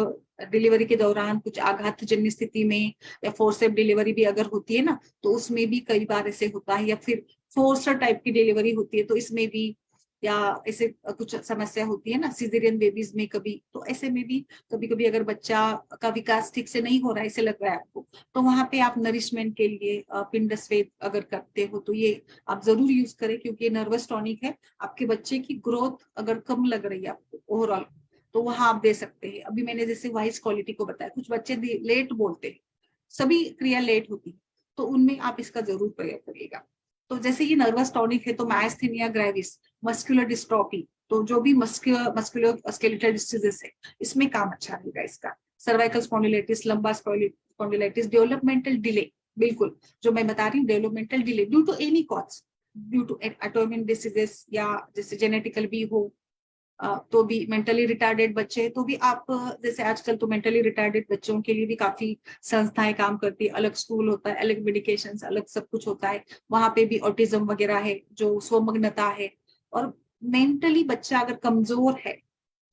डिलीवरी के दौरान कुछ आघात जन्य स्थिति में या फोर्सेप डिलीवरी भी अगर होती है ना तो उसमें भी कई बार ऐसे होता है, या फिर फोर्सर टाइप की डिलीवरी होती है तो इसमें भी, या ऐसे कुछ समस्या होती है ना सिजेरियन बेबीज में कभी, तो ऐसे में भी कभी कभी अगर बच्चा का विकास ठीक से नहीं हो रहा है ऐसे लग रहा है आपको, तो वहां पे आप नरिशमेंट के लिए पिंड स्वेद अगर करते हो तो ये आप जरूर यूज करें क्योंकि ये नर्वस टॉनिक है। आपके बच्चे की ग्रोथ अगर कम लग रही है आपको ओवरऑल तो वहां आप दे सकते हैं। अभी मैंने जैसे वॉइस क्वालिटी को बताया, कुछ बच्चे लेट बोलते हैं, सभी क्रिया लेट होती है, तो उनमें आप इसका जरूर प्रयोग करिएगा। तो जैसे ये नर्वस टॉनिक है तो मायस्थीनिया ग्रेविस, मस्कुलर डिस्ट्रॉफी, तो जो भी मस्कुलर स्केलेटल डिसीजेस है इसमें काम अच्छा रहेगा इसका। Cervical spondylitis, lumbar spondylitis, developmental delay, बिल्कुल जो मैं बता रही हूँ developmental delay due to any cause, due to autoimmune diseases या जैसे जेनेटिकल भी हो, तो भी मेंटली रिटार्डेड बच्चे तो भी आप जैसे आजकल तो मेंटली रिटार्डेड बच्चों के लिए भी काफी संस्थाएं काम करती है, अलग स्कूल होता है, अलग मेडिकेशन अलग सब कुछ होता है, वहां पे भी ऑटिज्म वगैरह है जो स्वमग्नता है, और मेंटली बच्चा अगर कमजोर है,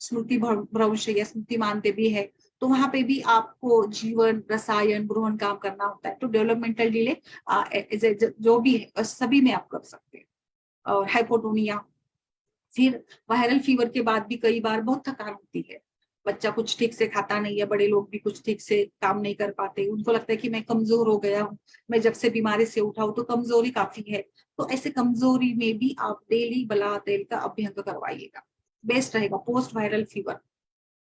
स्मृति भ्रंश या स्मृति मानते भी है, तो वहां पे भी आपको जीवन रसायन ग्रहण काम करना होता है। तो डेवलपमेंटल डिले जो भी है सभी में आप कर सकते हैं। और हाइपोटोनिया, फिर वायरल फीवर के बाद भी कई बार बहुत थकान होती है, बच्चा कुछ ठीक से खाता नहीं है, बड़े लोग भी कुछ ठीक से काम नहीं कर पाते, उनको लगता है कि मैं कमजोर हो गया हूँ, मैं जब से बीमारी से उठा हूं, तो कमजोरी काफी है। तो ऐसे कमजोरी में भी आप डेली बला तेल का अभ्यंग करवाइएगा, बेस्ट रहेगा। Post viral fever,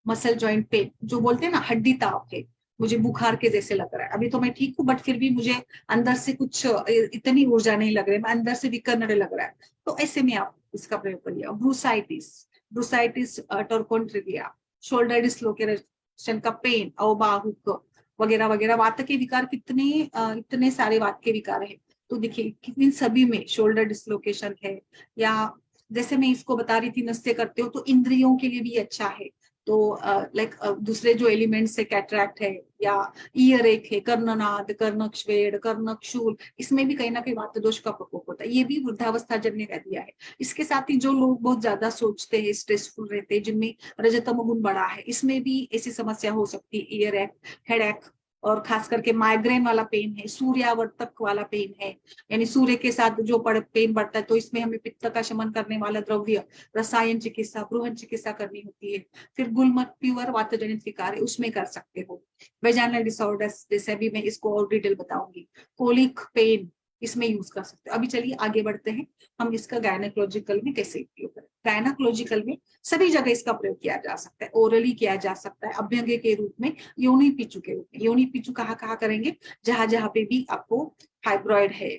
muscle joint pain, जो बोलते हैं ना हड्डी ताप है, मुझे बुखार के जैसे लग रहा है, अभी तो मैं ठीक हूँ बट फिर भी मुझे अंदर से कुछ इतनी ऊर्जा नहीं लग रही है, मैं अंदर से विकर्णने लग रहा है, तो ऐसे में आप इसका प्रयोग करिए। ब्रूसाइटिस, ब्रूसाइटिस टोरकोन्ट्रिलिया, शोल्डर डिस्लोकेशन का पेन, अवबाहुक वगैरह वगैरह, वात के विकार कितने इतने सारे वात के विकार है। तो देखिए इन सभी में शोल्डर डिस्लोकेशन है, या जैसे मैं इसको बता रही थी नृत्य करते हो तो इंद्रियों के लिए भी अच्छा है। तो लाइक दूसरे जो एलिमेंट्स है, कैटरैक्ट है या ईयर एक है, कर्णनाद, कर्णकश्वेद, कर्णकशूल, इसमें भी कहीं ना कहीं वात दोष का प्रकोप होता है, ये भी वृद्धावस्था जन्य कह दिया है। इसके साथ ही जो लोग बहुत ज्यादा सोचते हैं, स्ट्रेसफुल रहते हैं, जिनमें रजतम गुण बड़ा है, इसमें भी ऐसी समस्या हो सकती है, ईयर एक, हेड, और खास करके माइग्रेन वाला पेन है, सूर्यावर्तक वाला पेन है, यानी सूर्य के साथ जो पेन बढ़ता है, तो इसमें हमें पित्त का शमन करने वाला द्रव्य, रसायन चिकित्सा, गृहन चिकित्सा करनी होती है। फिर गुलमत प्योर वातजनित विकार है, उसमें कर सकते हो। वेजाइनल डिसऑर्डर्स, जैसे अभी मैं इसको और डिटेल बताऊंगी। कोलिक पेन, इसमें यूज कर सकते हो। अभी चलिए आगे बढ़ते हैं, हम इसका गायनेकोलॉजिकल में कैसे उपयोग करें। गायनेकोलॉजिकल में सभी जगह इसका प्रयोग किया जा सकता है, ओरली किया जा सकता है, अभ्यंग के रूप में, योनि पिचू के रूप में। योनि पिचू कहाँ कहाँ करेंगे, जहां जहां पे भी आपको फाइब्रॉइड है,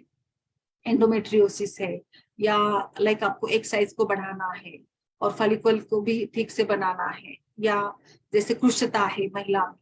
एंडोमेट्रियोसिस है, या लाइक आपको एक साइज को बढ़ाना है और फॉलिकल को भी ठीक से बनाना है, या जैसे कृशता है महिला में,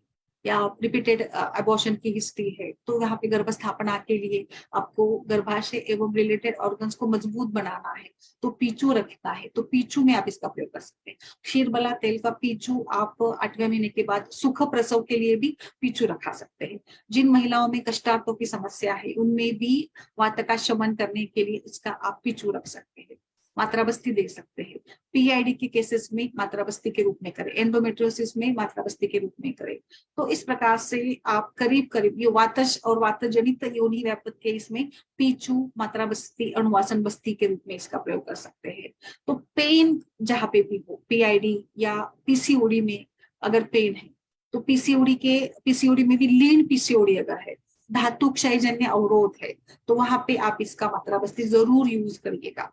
या रिपीटेड अबॉर्शन की हिस्ट्री है, तो यहाँ पे गर्भस्थापना के लिए आपको गर्भाशय एवं रिलेटेड ऑर्गन्स को मजबूत बनाना है, तो पीचू रखता है, तो पीचू में आप इसका प्रयोग कर सकते हैं। क्षीरबला तेल का पीचू आप 8वें महीने के बाद सुख प्रसव के लिए भी पीचू रखा सकते हैं। जिन महिलाओं में कष्टार्थों की समस्या है, उनमें भी वात का शमन करने के लिए इसका आप पीचू रख सकते हैं। मात्राबस्ती दे सकते हैं, पीआईडी के केसेस में मात्राबस्ती के रूप में करें, एंडोमेट्रियोसिस में मात्राबस्ती के रूप में करें। तो इस प्रकार से आप करीब करीब ये वातज और वातजनित योनि व्यापक के इसमें पीचू, मात्राबस्ती, अणुवासन बस्ती के रूप में इसका प्रयोग कर सकते हैं। तो पेन जहां पे भी हो, पीआईडी या पीसीओडी में अगर पेन है, तो पीसीओडी में भी लीन पीसीओडी अगर है, धातु क्षयजन्य अवरोध है, तो वहां पे आप इसका मात्राबस्ती जरूर यूज करिएगा।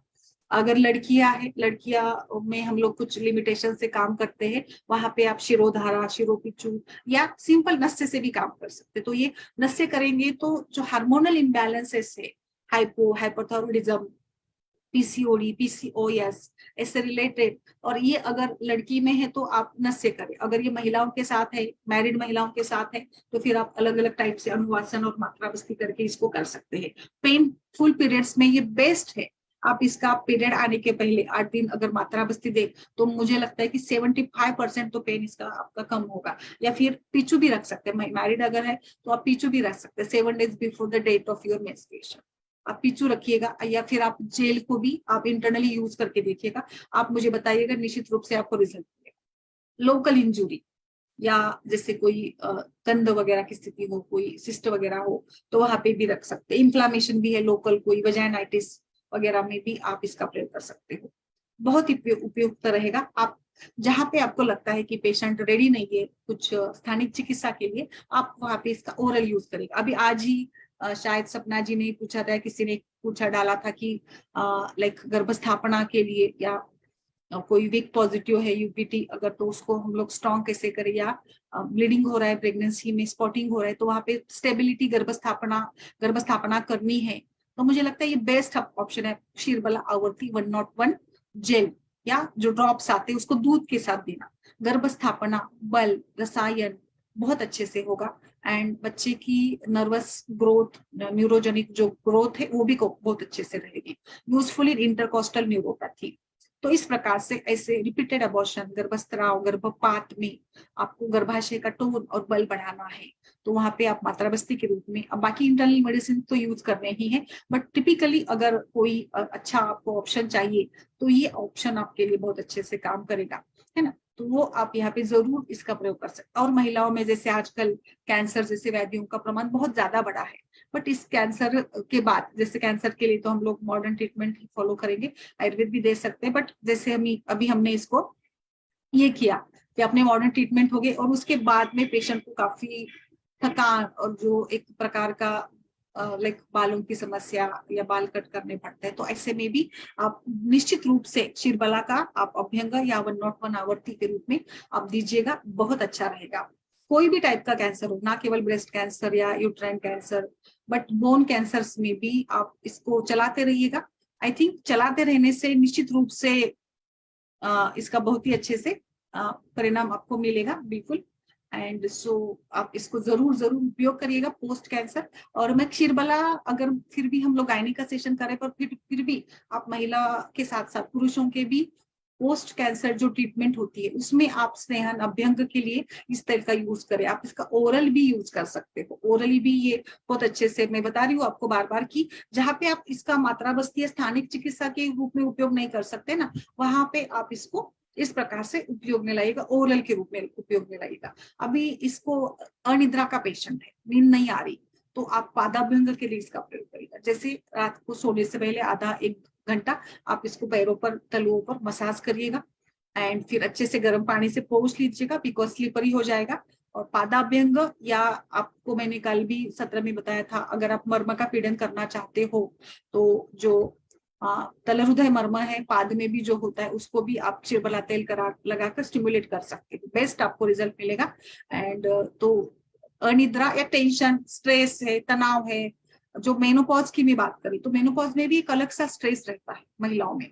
अगर लड़कियां हैं, लड़कियां में हम लोग कुछ लिमिटेशन से काम करते हैं, वहां पे आप शिरोधारा, शिरोपिचू या सिंपल नस्य से भी काम कर सकते हैं। तो ये नस्य करेंगे तो जो हार्मोनल इम्बैलेंसेस है, हाइपोथायरॉयडिज्म, पीसीओडी, पीसीओएस, ऐसे रिलेटेड, और ये अगर लड़की में है तो आप नस्य करें। अगर ये महिलाओं के साथ है, मैरिड महिलाओं के साथ है, तो फिर आप अलग अलग टाइप से अनुवासन और मात्राबस्ती करके इसको कर सकते हैं। पेनफुल पीरियड्स में ये बेस्ट है। आप इसका पीरियड आने के पहले 8 दिन अगर मात्राबस्ती दे, तो मुझे लगता है कि 75% तो पेन इसका आपका कम होगा। या फिर पीछू भी रख सकते हैं, मैरिड अगर है तो आप पीछू भी रख सकते हैं 7 days before the date of your menstruation. आप पीछू रखिएगा, या फिर आप जेल को भी आप इंटरनली यूज करके देखिएगा, आप मुझे बताइएगा, निश्चित रूप से आपको रिजल्ट मिलेगा। लोकल इंजुरी, या जैसे कोई कंध वगैरह की स्थिति हो, कोई सिस्ट वगैरह हो, तो वहां पे भी रख सकते हैं। इन्फ्लामेशन भी है लोकल, कोई वजाइनाइटिस वगैरह में भी आप इसका प्रयोग कर सकते हो। बहुत ही उपयुक्त रहेगा। आप जहां पे आपको लगता है कि पेशेंट रेडी नहीं है कुछ स्थानिक चिकित्सा के लिए, आप वहां पे इसका ओरल यूज करेगा। अभी आज ही शायद सपना जी ने पूछा था, किसी ने पूछा डाला था कि लाइक गर्भस्थापना के लिए या कोई वीक पॉजिटिव है यूपीटी अगर, तो उसको हम लोग स्ट्रॉन्ग कैसे करें, या ब्लीडिंग हो रहा है प्रेगनेंसी में, स्पॉटिंग हो रहा है, तो वहां पे स्टेबिलिटी गर्भस्थापना करनी है, तो मुझे लगता है ये बेस्ट ऑप्शन है क्षीरबला आवर्ती 101 जेल, या जो ड्रॉप्स आते हैं उसको दूध के साथ देना। गर्भस्थापना, बल, रसायन बहुत अच्छे से होगा, एंड बच्चे की नर्वस ग्रोथ, न्यूरोजेनिक जो ग्रोथ है वो भी बहुत अच्छे से रहेगी। यूजफुल इन इंटरकोस्टल न्यूरोपैथी, तो इस प्रकार से ऐसे रिपीटेड अबॉर्शन, गर्भस्राव, गर्भपात में आपको गर्भाशय का टोन और बल बढ़ाना है, तो वहां पे आप मात्रा बस्ती के रूप में, अब बाकी इंटरनल मेडिसिन तो यूज करने ही है, बट टिपिकली अगर कोई अच्छा आपको ऑप्शन चाहिए तो ये ऑप्शन आपके लिए बहुत अच्छे से काम करेगा, है ना। तो वो आप यहाँ पे जरूर इसका प्रयोग कर सकते हैं। और महिलाओं में जैसे आजकल कैंसर जैसे व्याधियों का प्रमाण बहुत ज्यादा बढ़ा है, बट इस कैंसर के बाद, जैसे कैंसर के लिए तो हम लोग मॉडर्न ट्रीटमेंट ही फॉलो करेंगे, आयुर्वेद भी दे सकते हैं, बट जैसे हम अभी हमने इसको ये किया कि अपने मॉडर्न ट्रीटमेंट हो गए, और उसके बाद में पेशेंट को काफी थकान और जो एक प्रकार का लाइक बालों की समस्या या बाल कट करने पड़ते हैं, तो ऐसे में भी आप निश्चित रूप से शिरबला का आप अभ्यंग या 101 आवर्ती के रूप में आप दीजिएगा, बहुत अच्छा रहेगा। कोई भी टाइप का कैंसर हो, ना केवल ब्रेस्ट कैंसर या uterine cancer, but bone cancers में भी आप इसको चलाते रहिएगा। आई थिंक चलाते रहने से निश्चित रूप से इसका बहुत ही अच्छे से परिणाम आपको मिलेगा, बिल्कुल। एंड सो आप इसको जरूर जरूर उपयोग करिएगा पोस्ट कैंसर। और मैं क्षीरबला, अगर फिर भी हम लोग गायनी का सेशन करें, पर फिर भी आप महिला के साथ साथ पुरुषों के भी पोस्ट कैंसर जो ट्रीटमेंट होती है उसमें आप स्नेहन अभ्यंग के लिए इस तेल का यूज करें। आप इसका ओरल भी यूज कर सकते हो, ओरली भी ये बहुत अच्छे से, मैं बता रही हूँ आपको बार बार की जहाँ पे आप इसका मात्रा बस्ती स्थानिक चिकित्सा के रूप में उपयोग नहीं कर सकते ना, वहां पे आप इसको इस प्रकार से उपयोग में लाइएगा, ओरल के रूप में उपयोग में लाइएगा। अभी इसको अनिद्रा का पेशेंट है, नींद नहीं आ रही, तो आप पादाभ्यंग के लिए इसका प्रयोग करिएगा। जैसे रात को सोने से पहले आधा एक घंटा आप इसको पैरों पर, तलुओं पर मसाज करिएगा, एंड फिर अच्छे से गर्म पानी से पोंछ लीजिएगा, बिकॉज स्लिपरी हो जाएगा। और पादाभ्यंग, या आपको मैंने कल भी सत्र में बताया था, अगर आप मर्म का पीड़न करना चाहते हो तो जो तल हृदय मर्म है पाद में भी जो होता है, उसको भी आप चिरबला तेल करा लगाकर स्टिमुलेट कर सकते हो, बेस्ट आपको रिजल्ट मिलेगा। एंड तो अनिद्रा या टेंशन, स्ट्रेस है, तनाव है, जो मेनोपॉज की मैं बात करी, तो मेनोपॉज में भी एक अलग सा स्ट्रेस रहता है महिलाओं में,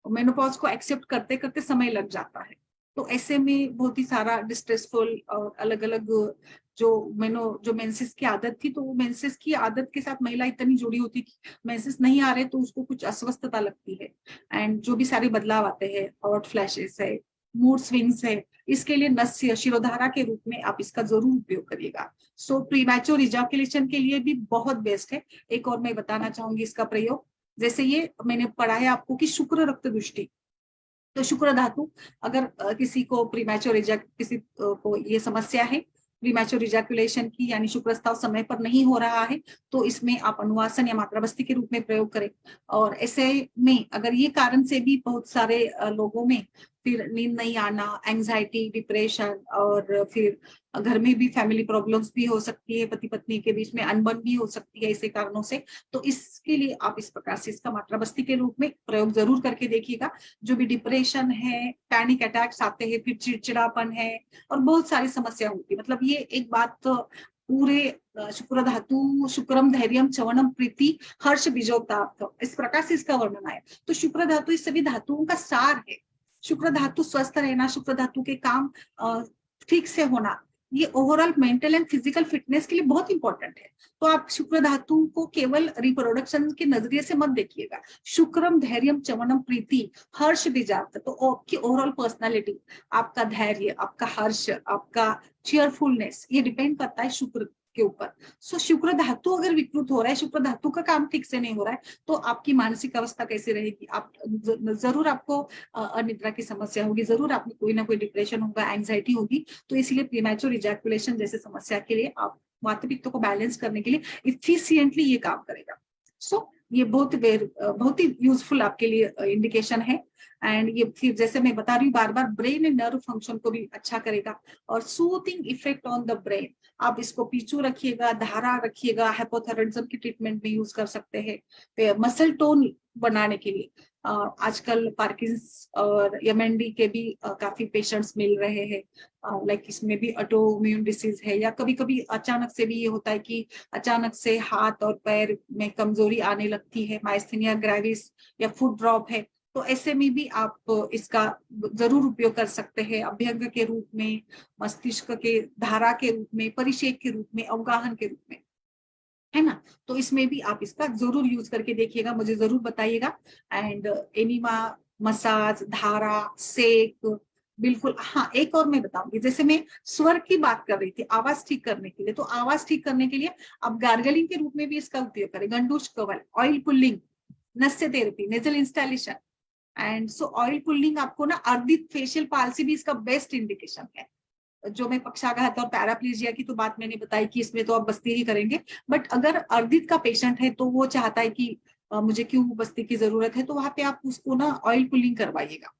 मेनोपॉज को एक्सेप्ट करते करते समय लग जाता है, तो ऐसे में बहुत ही सारा डिस्ट्रेसफुल और अलग अलग जो मेंसेस की आदत थी, तो वो मेंसेस की आदत के साथ महिला इतनी जुड़ी होती कि मेंसेस नहीं आ रहे तो उसको कुछ अस्वस्थता लगती है, एंड जो भी सारे बदलाव आते हैं, हॉट फ्लैशेस है, मूड स्विंग्स है, इसके लिए नस्य शिरोधारा के रूप में आप इसका जरूर उपयोग करिएगा। सो प्रीमैच्योर इजाकुलेशन के लिए भी बहुत बेस्ट है। एक और मैं बताना चाहूंगी इसका प्रयोग, जैसे ये मैंने पढ़ा है आपको कि शुक्र रक्त दृष्टि, तो शुक्र धातु, अगर किसी को प्रीमैच्योर किसी को ये समस्या है प्रीमैच्योर इजैकुलेशन की, यानी शुक्र स्राव समय पर नहीं हो रहा है, तो इसमें आप अनुवासन या मात्राबस्ती के रूप में प्रयोग करें। और ऐसे में अगर ये कारण से भी बहुत सारे लोगों में फिर नींद नहीं आना, एंजाइटी, डिप्रेशन, और फिर घर में भी फैमिली प्रॉब्लम्स भी हो सकती है, पति पत्नी के बीच में अनबन भी हो सकती है ऐसे कारणों से, तो इसके लिए आप इस प्रकार से इसका मात्राबस्ती के रूप में प्रयोग जरूर करके देखिएगा। जो भी डिप्रेशन है, पैनिक अटैक्स आते हैं, फिर चिड़चिड़ापन है, और बहुत सारी समस्या होती है, मतलब ये एक बात तो पूरे शुक्र धातु, शुक्रम धैर्यम चवनम प्रीति हर्ष बीजोक्तार्थ, इस प्रकार से इसका वर्णन है। तो शुक्र धातु इस सभी धातुओं का सार है। शुक्र धातु स्वस्थ रहना, शुक्र धातु के काम ठीक से होना, ये overall mental and physical fitness के लिए बहुत इंपॉर्टेंट है। तो आप शुक्र धातु को केवल रिप्रोडक्शन के नजरिए से मत देखिएगा। शुक्रम धैर्यम चवनम प्रीति हर्ष बीजार्थ, तो आपकी ओवरऑल पर्सनालिटी, आपका धैर्य, आपका हर्ष, आपका चीयरफुलनेस, ये डिपेंड करता है शुक्र के ऊपर। सो शुक्र धातु अगर विकृत हो रहा है, शुक्र धातु का काम ठीक से नहीं हो रहा है, तो आपकी मानसिक अवस्था कैसी रहेगी, आप जरूर आपको अनिद्रा की समस्या होगी, जरूर आपको कोई ना कोई डिप्रेशन होगा, एंजाइटी होगी। तो इसलिए प्रीमैच्योर इजैकुलेशन जैसे समस्या के लिए आप माता पित्त को बैलेंस करने के लिए इफिशिएंटली ये काम करेगा। सो ये बहुत ही यूजफुल आपके लिए इंडिकेशन है। एंड ये फिर जैसे मैं बता रही हूँ बार बार, ब्रेन एंड नर्व फंक्शन को भी अच्छा करेगा, और soothing effect on the brain. आप इसको पीछू रखिएगा, धारा रखिएगा, हाइपोथायरायडिज्म की ट्रीटमेंट में यूज कर सकते हैं, मसल टोन बनाने के लिए। आजकल पार्किंस और एमएनडी के भी काफी पेशेंट्स मिल रहे हैं, लाइक इसमें भी ऑटोइम्यून डिसीज है, या कभी कभी अचानक से भी ये होता है कि अचानक से हाथ और पैर में कमजोरी आने लगती है, माइस्थेनिया ग्रेविस या फुट ड्रॉप है, तो ऐसे में भी आप इसका जरूर उपयोग कर सकते हैं, अभ्यंग के रूप में, मस्तिष्क के धारा के रूप में, परिषेक के रूप में, अवगाहन के रूप में, है ना। तो इसमें भी आप इसका जरूर यूज करके देखिएगा, मुझे जरूर बताइएगा। एंड एनीमा मसाज, धारा, सेक, बिल्कुल। हाँ, एक और मैं बताऊंगी, जैसे मैं स्वर की बात कर रही थी आवाज ठीक करने के लिए, तो आवाज ठीक करने के लिए आप गार्गलिंग के रूप में भी इसका उपयोग करें। गंडूश कवल, oil pulling, nasya therapy, nasal instillation and so oil pulling आपको ना, अर्दित फेशियल पाल्सी भी इसका बेस्ट इंडिकेशन है। जो मैं पक्षाघात और पैराप्लीजिया की तो बात मैंने बताई कि इसमें तो आप बस्ती ही करेंगे, बट अगर अर्दित का पेशेंट है तो वो चाहता है कि मुझे क्यों बस्ती की जरूरत है, तो वहां पे आप उसको ना ऑयल पुलिंग करवाइएगा,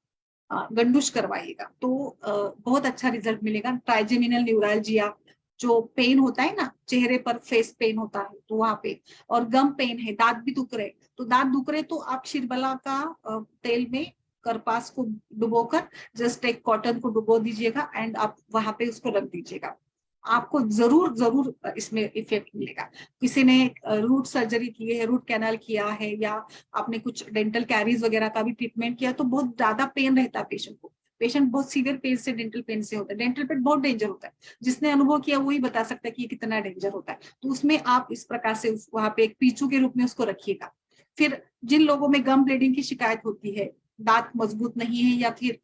गंडुश करवाइएगा, तो बहुत अच्छा रिजल्ट मिलेगा। ट्राइजेमिनल न्यूरालजिया, जो पेन होता है ना चेहरे पर, फेस पेन होता है तो वहां पे, और गम पेन है, दांत भी दुख रहे, तो दांत दुख रहे तो आप शिरबला का तेल में करपास को डुबोकर जस्ट एक कॉटन को डुबो दीजिएगा एंड आप वहां पे उसको रख दीजिएगा, आपको जरूर जरूर इसमें इफेक्ट मिलेगा। किसी ने रूट सर्जरी की है, रूट कैनाल किया है, या आपने कुछ डेंटल कैरीज वगैरह का भी ट्रीटमेंट किया, तो बहुत ज्यादा पेन रहता है पेशेंट को, पेशेंट बहुत सीवियर पेन से, डेंटल पेन से होता है। डेंटल पेन बहुत डेंजर होता है, जिसने अनुभव किया वही बता सकता है कि ये कितना डेंजर होता है। तो उसमें आप इस प्रकार से वहां पे एक पीछू के रूप में उसको रखिएगा। फिर जिन लोगों में गम ब्लीडिंग की शिकायत होती है, दांत मजबूत नहीं है, या फिर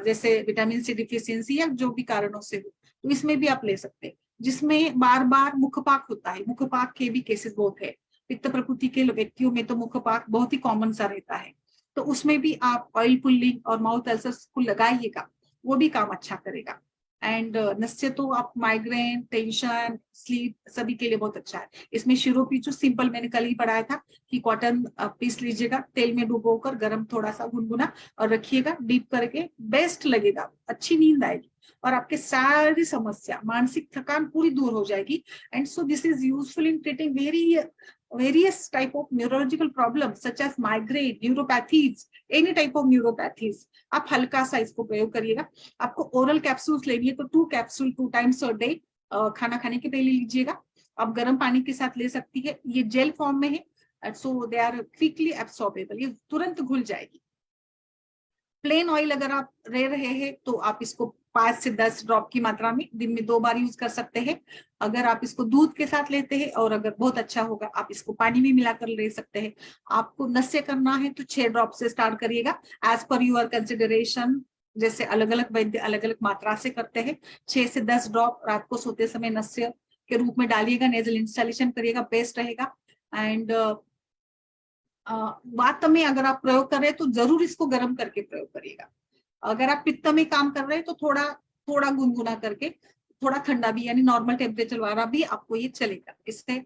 जैसे विटामिन सी डिफिशियंसी या जो भी कारणों से हो, तो इसमें भी आप ले सकते हैं। जिसमें बार बार मुखपाक होता है, मुखपाक के भी केसेस बहुत है, पित्त प्रकृति के व्यक्तियों में तो मुखपाक बहुत ही कॉमन सा रहता है, तो उसमें भी आप ऑयल पुल्लिंग और माउथ अल्सर्स को लगाइएगा, वो भी काम अच्छा करेगा। एंड नस्य तो आप माइग्रेन, टेंशन, स्लीप सभी के लिए बहुत अच्छा है। इसमें शिरो पीछू सिंपल मैंने कल ही पढ़ाया था कि कॉटन पीस लीजिएगा, तेल में डुबोकर गरम थोड़ा सा गुनगुना और रखिएगा, डीप करके बेस्ट लगेगा, अच्छी नींद आएगी और आपके सारी समस्या, मानसिक थकान पूरी दूर हो जाएगी। And so this is useful in treating various type of neurological problems such as migraine, neuropathies, any type of neuropathies। आप हल्का सा इसको प्रयोग करिएगा। आपको ओरल कैप्सूल्स लेनी है तो 2 कैप्सूल 2 टाइम्स अ डे खाना खाने के पहले लीजिएगा। आप गर्म पानी के साथ ले सकती है, ये जेल फॉर्म में है, सो दे आर क्विकली एब्सॉर्बेबल, ये तुरंत घुल जाएगी। प्लेन ऑयल अगर आप ले रहे हैं तो आप इसको 5 से 10 ड्रॉप की मात्रा में दिन में 2 बार यूज कर सकते हैं। अगर आप इसको दूध के साथ लेते हैं और अगर बहुत अच्छा होगा आप इसको पानी में मिलाकर ले सकते हैं। आपको नस्य करना है तो 6 ड्रॉप से स्टार्ट करिएगा, एज पर यूर कंसिडरेशन, जैसे अलग अलग वैद्य अलग अलग मात्रा से करते हैं। 6 से 10 ड्रॉप रात को सोते समय नस्य के रूप में डालिएगा, नेजल इंस्टॉलेशन करिएगा, बेस्ट रहेगा। एंड वात में अगर आप प्रयोग कर रहे हैं तो जरूर इसको गर्म करके प्रयोग करिएगा। अगर आप पित्त में काम कर रहे हैं तो थोड़ा थोड़ा गुनगुना करके, थोड़ा ठंडा भी, यानी नॉर्मल टेम्परेचर वाला भी आपको ये चलेगा। इससे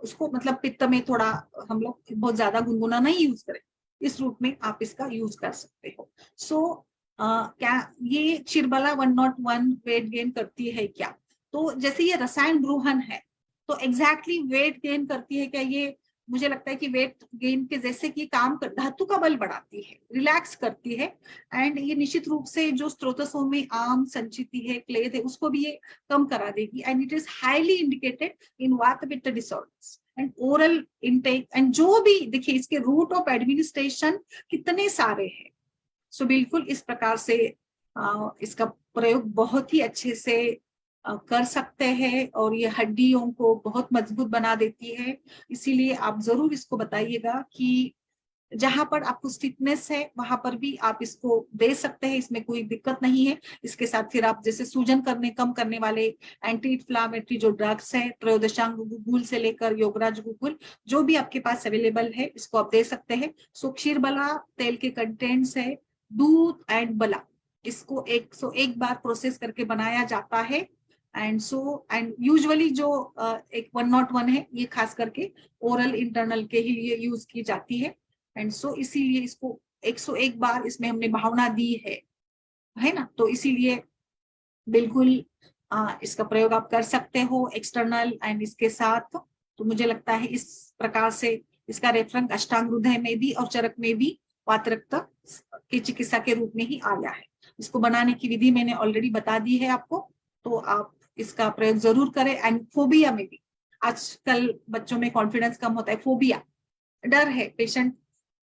उसको मतलब पित्त में थोड़ा हम लोग बहुत ज्यादा गुनगुना नहीं यूज करें, इस रूप में आप इसका यूज कर सकते हो। सो क्या ये चिरबला 101 वेट गेन करती है क्या? तो जैसे ये रसायन ग्रोहन है तो एग्जैक्टली वेट गेन करती है क्या? ये मुझे लगता है कि वेट गेन के जैसे कि काम कर, धातु का बल बढ़ाती है, रिलैक्स करती है। एंड ये निश्चित रूप से जो स्त्रोतसों में आम संचिति है, क्लेद है, उसको भी ये कम करा देगी। And it is highly indicated in वात पित्त disorders and oral intake. And जो भी देखिए इसके रूट ऑफ एडमिनिस्ट्रेशन कितने सारे हैं। सो बिल्कुल इस प्रकार से इसका प्रयोग बहुत ही अच्छे से कर सकते हैं और ये हड्डियों को बहुत मजबूत बना देती है। इसीलिए आप जरूर इसको बताइएगा कि जहां पर आपको स्टिफनेस है वहां पर भी आप इसको दे सकते हैं, इसमें कोई दिक्कत नहीं है। इसके साथ फिर आप जैसे सूजन करने कम करने वाले एंटी इन्फ्लामेटरी जो ड्रग्स है, त्रयोदशांग गुगुल से लेकर योगराज गुगुल, जो भी आपके पास अवेलेबल है इसको आप दे सकते हैं। सो क्षीरबला तेल के कंटेंट्स है दूध एंड बला, इसको 101 बार प्रोसेस करके बनाया जाता है। एंड यूजुअली जो एक 101 है ये खास करके ओरल इंटरनल के ही लिए यूज की जाती है। एंड सो इसीलिए इसको 101 बार इसमें हमने भावना दी है ना, तो इसीलिए बिल्कुल इसका प्रयोग आप कर सकते हो एक्सटर्नल एंड इसके साथ। तो मुझे लगता है इस प्रकार से इसका रेफरेंस अष्टांग हृदय में भी और चरक में भी वातरक्त की चिकित्सा के रूप में ही आया है। इसको बनाने की विधि मैंने ऑलरेडी बता दी है आपको, तो आप इसका प्रयोग जरूर करें। एंड फोबिया में भी आजकल बच्चों में कॉन्फिडेंस कम होता है, फोबिया डर है, पेशेंट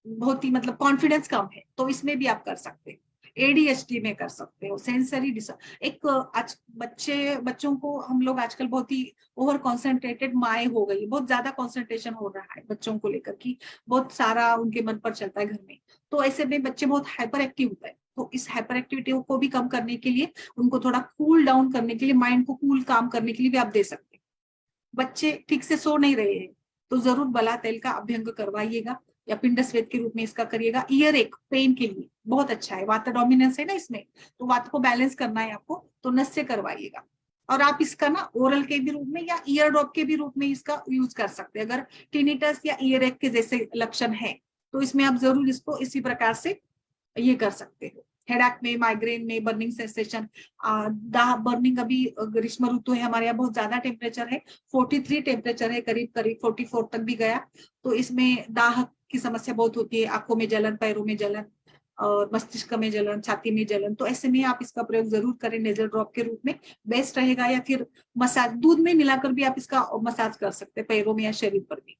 बहुत ही मतलब कॉन्फिडेंस कम है, तो इसमें भी आप कर सकते हैं। ADHD में कर सकते हो, सेंसरी एक आज बच्चों को हम लोग आजकल बहुत ही ओवर कॉन्सेंट्रेटेड माए हो गई, बहुत ज्यादा कॉन्सेंट्रेशन हो रहा है बच्चों को लेकर कि बहुत सारा उनके मन पर चलता है घर में। तो ऐसे में बच्चे बहुत हाइपर एक्टिव होते हैं। तो इस हाइपर एक्टिविटी को भी कम करने के लिए, उनको थोड़ा कूल डाउन करने के लिए, माइंड को कूल काम करने के लिए भी आप दे सकते हैं। बच्चे ठीक से सो नहीं रहे हैं तो जरूर बला तेल का अभ्यंग करवाइएगा या पिंड स्वेद के रूप में इसका करिएगा। ईयर एक पेन के लिए बहुत अच्छा है, वात डोमिनेंस है ना इसमें, तो वात को बैलेंस करना है आपको, तो नस से करवाइएगा। और आप इसका ना ओरल के भी रूप में या ईयर ड्रॉप के भी रूप में इसका यूज कर सकते हैं। अगर टिनिटस या ईयर एक के जैसे लक्षण है तो इसमें आप जरूर इसको इसी प्रकार से ये कर सकते हो। हेडेक में, माइग्रेन में, बर्निंग सेंसेशन, दाह बर्निंग, अभी ग्रीष्म ऋतु है हमारे यहाँ, बहुत ज्यादा टेम्परेचर है, 43 टेम्परेचर है, करीब करीब 44 तक भी गया। तो इसमें दाह की समस्या बहुत होती है, आंखों में जलन, पैरों में जलन और मस्तिष्क में जलन, छाती में जलन। तो ऐसे में आप इसका प्रयोग जरूर करें नेजल ड्रॉप के रूप में, बेस्ट रहेगा। या फिर मसाज, दूध में मिलाकर भी आप इसका मसाज कर सकते हैं पैरों में या शरीर पर भी,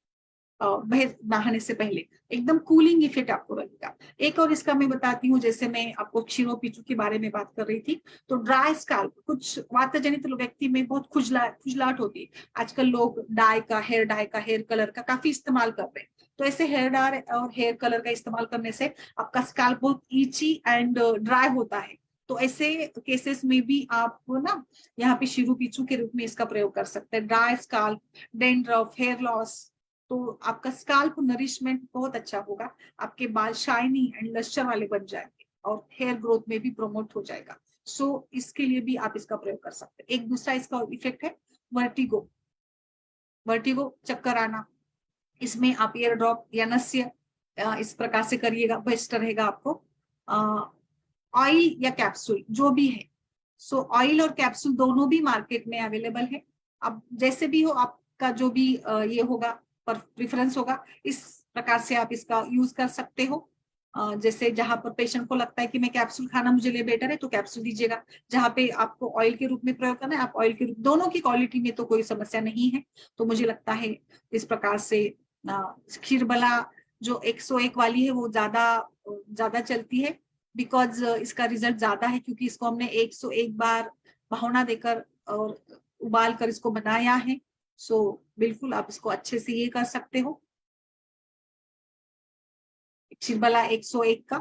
नहाने से पहले एकदम कूलिंग इफेक्ट आपको लगेगा। एक और इसका मैं बताती हूँ, जैसे मैं आपको क्षीरोपिचु के बारे में बात कर रही थी, तो ड्राई स्काल्प, कुछ वातजनित व्यक्ति में बहुत खुजलाहट होती है। आजकल लोग डाई का, हेयर कलर का काफी इस्तेमाल कर रहे हैं। तो ऐसे हेयर डाई और हेयर कलर का इस्तेमाल करने से आपका स्काल्प बहुत ईची एंड ड्राई होता है। तो ऐसे केसेस में भी आप ना यहाँ पे शिरोपिचु के रूप में इसका प्रयोग कर सकते हैं। Dry scalp, dandruff, hair loss, तो आपका स्काल्प नरिशमेंट बहुत अच्छा होगा, आपके बाल शाइनी एंड लश्चर वाले बन जाएंगे और हेयर ग्रोथ में भी प्रमोट हो जाएगा। सो इसके लिए भी आप इसका प्रयोग कर सकते हैं। एक दूसरा इसका इफेक्ट है वर्टिगो, चक्कर आना। इसमें आप ईयर ड्रॉप या नस्य इस प्रकार से करिएगा, बेस्ट रहेगा आपको। ऑयल या कैप्सूल जो भी है, सो ऑयल और कैप्सूल दोनों भी मार्केट में अवेलेबल है। अब जैसे भी हो, आपका जो भी ये होगा, पर प्रेफरेंस होगा, इस प्रकार से आप इसका यूज कर सकते हो। जैसे जहां पर पेशेंट को लगता है कि मैं कैप्सूल खाना मुझे लिए बेटर है तो कैप्सूल दीजिएगा, जहां पे आपको ऑयल के रूप में प्रयोग करना है आप ऑयल के रूप, दोनों की क्वालिटी में तो कोई समस्या नहीं है। तो मुझे लगता है इस प्रकार से क्षीरबला जो 101 वाली है वो ज्यादा ज्यादा चलती है, बिकॉज इसका रिजल्ट ज्यादा है, क्योंकि इसको हमने 101 बार भावना देकर और उबाल कर इसको बनाया है। सो बिल्कुल आप इसको अच्छे से ये कर सकते हो। क्षीरबला 101 का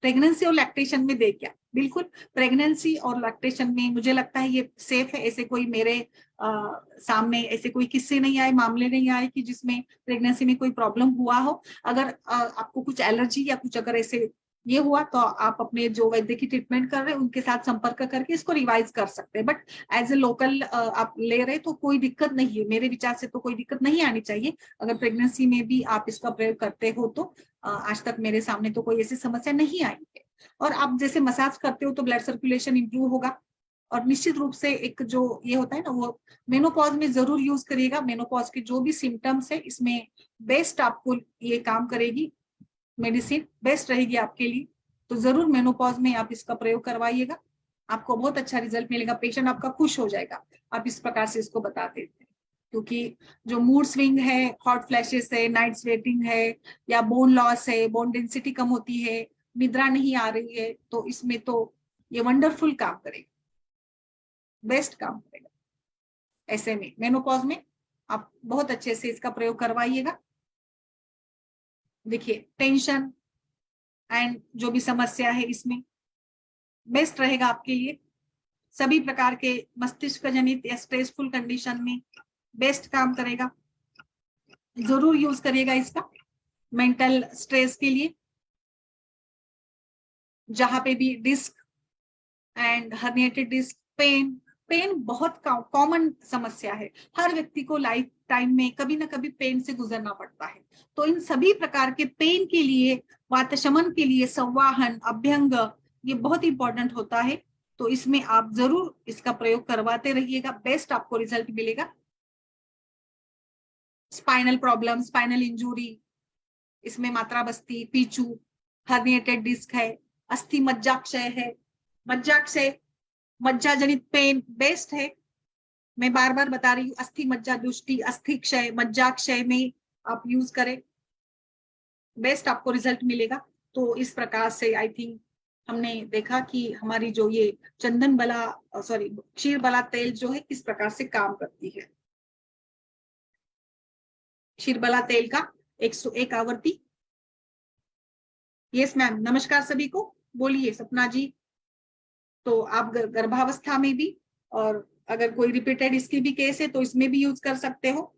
प्रेगनेंसी और लैक्टेशन में दे क्या, बिल्कुल प्रेगनेंसी और लैक्टेशन में मुझे लगता है ये सेफ है। ऐसे कोई मेरे सामने ऐसे कोई किस्से नहीं आए, मामले नहीं आए कि जिसमें प्रेगनेंसी में कोई प्रॉब्लम हुआ हो। अगर आपको कुछ एलर्जी या कुछ अगर ऐसे ये हुआ तो आप अपने जो वैद्य की ट्रीटमेंट कर रहे हैं उनके साथ संपर्क करके इसको रिवाइज कर सकते हैं। बट एज ए लोकल आप ले रहे तो कोई दिक्कत नहीं है, मेरे विचार से तो कोई दिक्कत नहीं आनी चाहिए। अगर प्रेगनेंसी में भी आप इसका प्रयोग करते हो तो आज तक मेरे सामने तो कोई ऐसी समस्या नहीं आई है। और आप जैसे मसाज करते हो तो ब्लड सर्कुलेशन इंप्रूव होगा। और निश्चित रूप से एक जो ये होता है ना, वो मेनोपॉज में जरूर यूज करिएगा। मेनोपॉज के जो भी सिम्टम्स है इसमें बेस्ट आपको ये काम करेगी, मेडिसिन बेस्ट रहेगी आपके लिए। तो जरूर मेनोपॉज में आप इसका प्रयोग करवाइएगा, आपको बहुत अच्छा रिजल्ट मिलेगा, पेशेंट आपका खुश हो जाएगा आप इस प्रकार से इसको बता देते हैं। क्योंकि जो मूड स्विंग है, हॉट फ्लैशेस है, नाइट स्वेटिंग है, या बोन लॉस है, बोन डेंसिटी कम होती है, निद्रा नहीं आ रही है, तो इसमें तो ये वंडरफुल काम करेगा, बेस्ट काम करेगा। ऐसे में मेनोपॉज में आप बहुत अच्छे से इसका प्रयोग करवाइएगा। देखिए टेंशन एंड जो भी समस्या है इसमें बेस्ट रहेगा आपके लिए। सभी प्रकार के मस्तिष्क जनित या स्ट्रेसफुल कंडीशन में बेस्ट काम करेगा। जरूर यूज करिएगा इसका मेंटल स्ट्रेस के लिए, जहां पे भी disc and herniated disc, pain बहुत कॉमन समस्या है। हर व्यक्ति को लाइफ टाइम में कभी ना कभी पेन से गुजरना पड़ता है। तो इन सभी प्रकार के पेन के लिए, वातशमन के लिए संवाहन, अभ्यंग ये बहुत इंपॉर्टेंट होता है। तो इसमें आप जरूर इसका प्रयोग करवाते रहिएगा, बेस्ट आपको रिजल्ट मिलेगा। स्पाइनल प्रॉब्लम, स्पाइनल इंजरी, इसमें मात्रा बस्ती, पीचू, हर्निएटेड डिस्क है, अस्थि मज्जाक्षय है, मज्जाक्षय मज्जा जनित पेन बेस्ट है। मैं बार बार बता रही हूँ, अस्थि मज्जा दुष्टि, अस्थि क्षय, मज्जाक्षय में आप यूज करें, बेस्ट आपको रिजल्ट मिलेगा। तो इस प्रकार से आई थिंक हमने देखा कि हमारी जो ये चंदन बला सॉरी क्षीर बला तेल जो है किस प्रकार से काम करती है। क्षीर बला तेल का 101 आवृत्ति। यस मैम, नमस्कार सभी को। बोलिए सपना जी। तो आप गर्भावस्था में भी, और अगर कोई रिपीटेड इसकी भी केस है तो इसमें भी यूज कर सकते हो,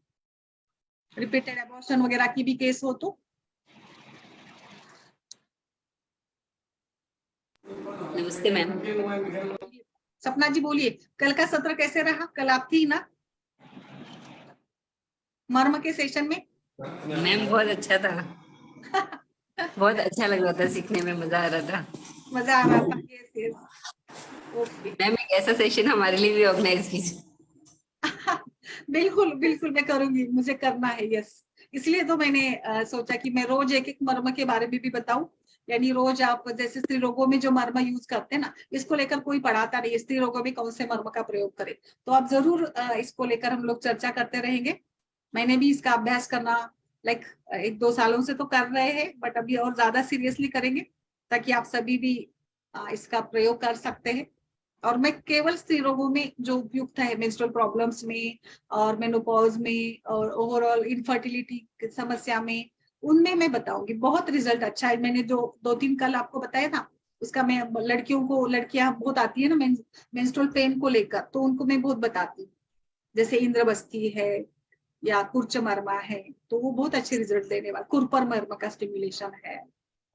रिपीटेड एबॉर्शन वगैरह की भी केस हो तो। नमस्ते मैम। सपना जी बोलिए, कल का सत्र कैसे रहा? कल आप थी ना मर्म के सेशन में? मैम बहुत अच्छा था। बहुत अच्छा लग रहा था, सीखने में मजा आ रहा था। मजा आ रहा था। Yes yes, okay. मैम एक ऐसा सेशन हमारे लिए भी ऑर्गेनाइज कीजिए। बिल्कुल बिल्कुल, मैं करूंगी, मुझे करना है। यस, इसलिए तो मैंने सोचा कि मैं रोज एक एक मर्म के बारे में भी बताऊं। यानी रोज आप जैसे स्त्री रोगों में जो मर्म यूज करते हैं ना, इसको लेकर कोई पढ़ाता नहीं, स्त्री रोगों में कौन से मर्म का प्रयोग करें। तो आप जरूर इसको लेकर हम लोग चर्चा करते रहेंगे। मैंने भी इसका अभ्यास करना लाइक 1-2 सालों से तो कर रहे हैं, बट अभी और ज्यादा सीरियसली करेंगे ताकि आप सभी भी इसका प्रयोग कर सकते हैं। और मैं केवल स्त्री रोगों में जो उपयुक्त है, मेंस्ट्रुअल प्रॉब्लम्स में और मेनोपॉज में और ओवरऑल इनफर्टिलिटी की समस्या में, उनमें मैं बताऊंगी। बहुत रिजल्ट अच्छा है। मैंने जो 2-3 कल आपको बताया ना, उसका मैं लड़कियों को, लड़कियां बहुत आती है ना मेंस्ट्रुअल पेन को लेकर, तो उनको मैं बहुत बताती हूँ। जैसे इंद्रबस्ती है या कुर्च मर्मा है, तो वो बहुत अच्छे रिजल्ट देने वाला। कुरपर मर्मा का स्टिमुलेशन है,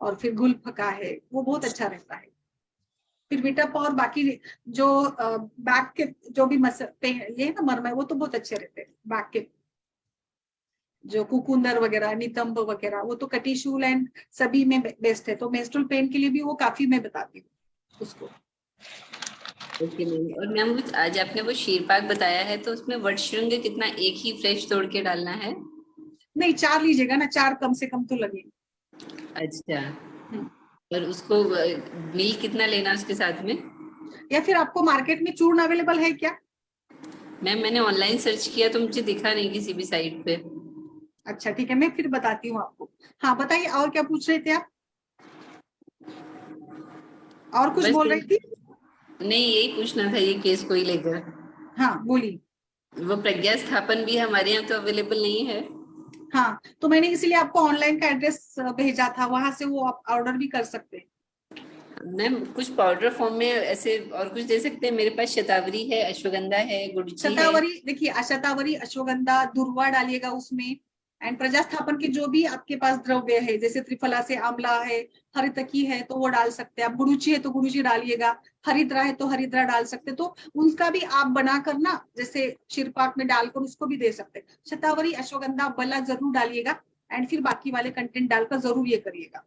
और फिर गुल्फ का है, वो बहुत अच्छा रहता है। फिर विटअप और बाकी जो बैक के जो भी ये है ना मर्मा है, वो तो बहुत अच्छे रहते हैं। बैक के जो कुकुंदर वगैरह, नितंब वगैरह, वो तो कटिशूल एंड सभी में बेस्ट है। तो मेंस्ट्रुअल पेन के लिए भी वो काफी मैं बताती हूँ उसको। Okay ma'am. और मैम आज आपने वो शीरपाक बताया है, तो उसमें वटशृंग कितना, एक ही फ्रेश तोड़ के डालना है? नहीं, 4 लीजिएगा ना, 4 कम से कम तो लगेगा। अच्छा। हम्म। और उसको मिल्क कितना लेना उसके साथ में? या फिर आपको मार्केट में चूर्ण अवेलेबल है क्या? मैम मैंने ऑनलाइन सर्च किया तो मुझे दिखा नहीं किसी भी साइट पे। अच्छा ठीक है, मैं फिर बताती हूँ आपको। हाँ बताइए, और क्या पूछ रहे थे आप? और कुछ बस बोल रही थी? नहीं, यही पूछना था ये केस को ही लेकर। हाँ बोलिए। वो प्रज्ञा स्थापन भी हमारे यहाँ तो अवेलेबल नहीं है। हाँ, तो मैंने इसीलिए आपको ऑनलाइन का एड्रेस भेजा था, वहां से वो आप ऑर्डर भी कर सकते हैं। मैम कुछ पाउडर फॉर्म में ऐसे और कुछ दे सकते हैं? मेरे पास शतावरी है, अश्वगंधा है, गुड़ची है। शतावरी देखिए, शतावरी, अश्वगंधा, दुर्वा डालिएगा उसमें। एंड प्रजास्थापन के जो भी आपके पास द्रव्य है, जैसे त्रिफला से आंवला है, हरितकी है तो वो डाल सकते हैं आप, गुड़ुची है तो गुड़ुची डालिएगा, हरिद्रा है तो हरिद्रा डाल सकते हैं। तो उनका भी आप बना कर ना, जैसे क्षीरपाक में डालकर उसको भी दे सकते हैं। शतावरी, अश्वगंधा, बला जरूर डालिएगा। एंड फिर बाकी वाले कंटेंट डालकर जरूर ये करिएगा।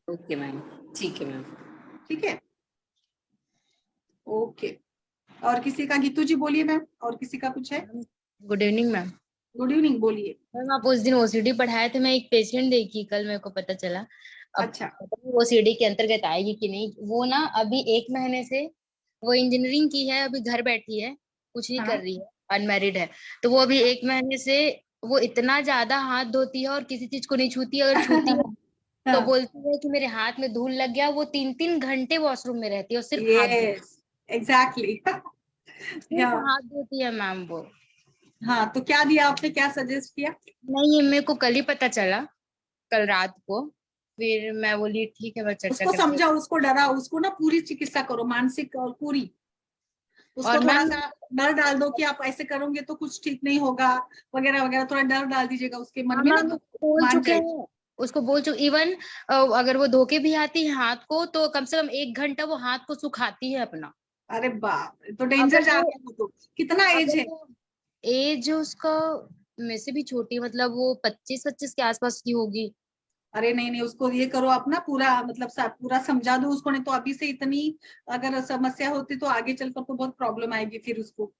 ओके मैम, ठीक है मैम। ठीक है, ओके। और किसी का? गीतू जी बोलिए मैम, और किसी का कुछ है? Good evening ma'am. Good evening, बोलिए। मैम आप उस दिन ओसीडी पढ़ाए थे, मैं एक पेशेंट देखी कल, मेरे को पता चला। अब अच्छा। ओसीडी के अंतर्गत आएगी कि नहीं, वो ना अभी 1 महीने से, वो इंजीनियरिंग की है, अभी घर बैठी है, कुछ नहीं कर हाँ रही है, अनमैरिड है। तो वो अभी 1 महीने से वो इतना ज्यादा हाथ धोती है और किसी चीज को नहीं छूती, अगर छूती है तो हाँ, बोलती है कि मेरे हाथ में धूल लग गया। वो 3-3 घंटे वॉशरूम में रहती है और सिर्फ हाथ धो, यस, एग्जैक्टली। सिर्फ या हाथ धोती है मैम वो। हाँ, तो क्या दिया आपने, क्या सजेस्ट किया? नहीं, ये मेरे को कल ही पता चला, कल रात को। फिर मैं बोली ठीक है, मैं चर्चा उसको करके। समझाओ, उसको डराओ, उसको ना पूरी चिकित्सा करो, मानसिक और पूरी। उसको और थोड़ा मैम सा डर डाल दो कि आप ऐसे करोगे तो कुछ ठीक नहीं होगा, वगैरह वगैरह। थोड़ा डर डाल दीजिएगा उसके मन हाँ में ना, मैम तो बोल मान चुके जाएगी। हैं, उसको बोल चुके इवन, अगर वो धो के भी आती है हाथ को तो कम से कम 1 घंटा वो हाथ को सुखाती है अपना। अरे बाप रे, तो डेंजर अगर जा वो रहा है वो तो। कितना एज अगर है? वो एज उसका मेरे से भी छोटी, मतलब वो 25-25 के आसपास की होगी। अरे नहीं नहीं, उसको ये करो आप ना, पूरा मतलब पूरा समझा दो उसको। नहीं तो अभी से इतनी अगर समस्या होती तो आगे चलकर तो बहुत प्रॉब्लम आएगी फिर उसको।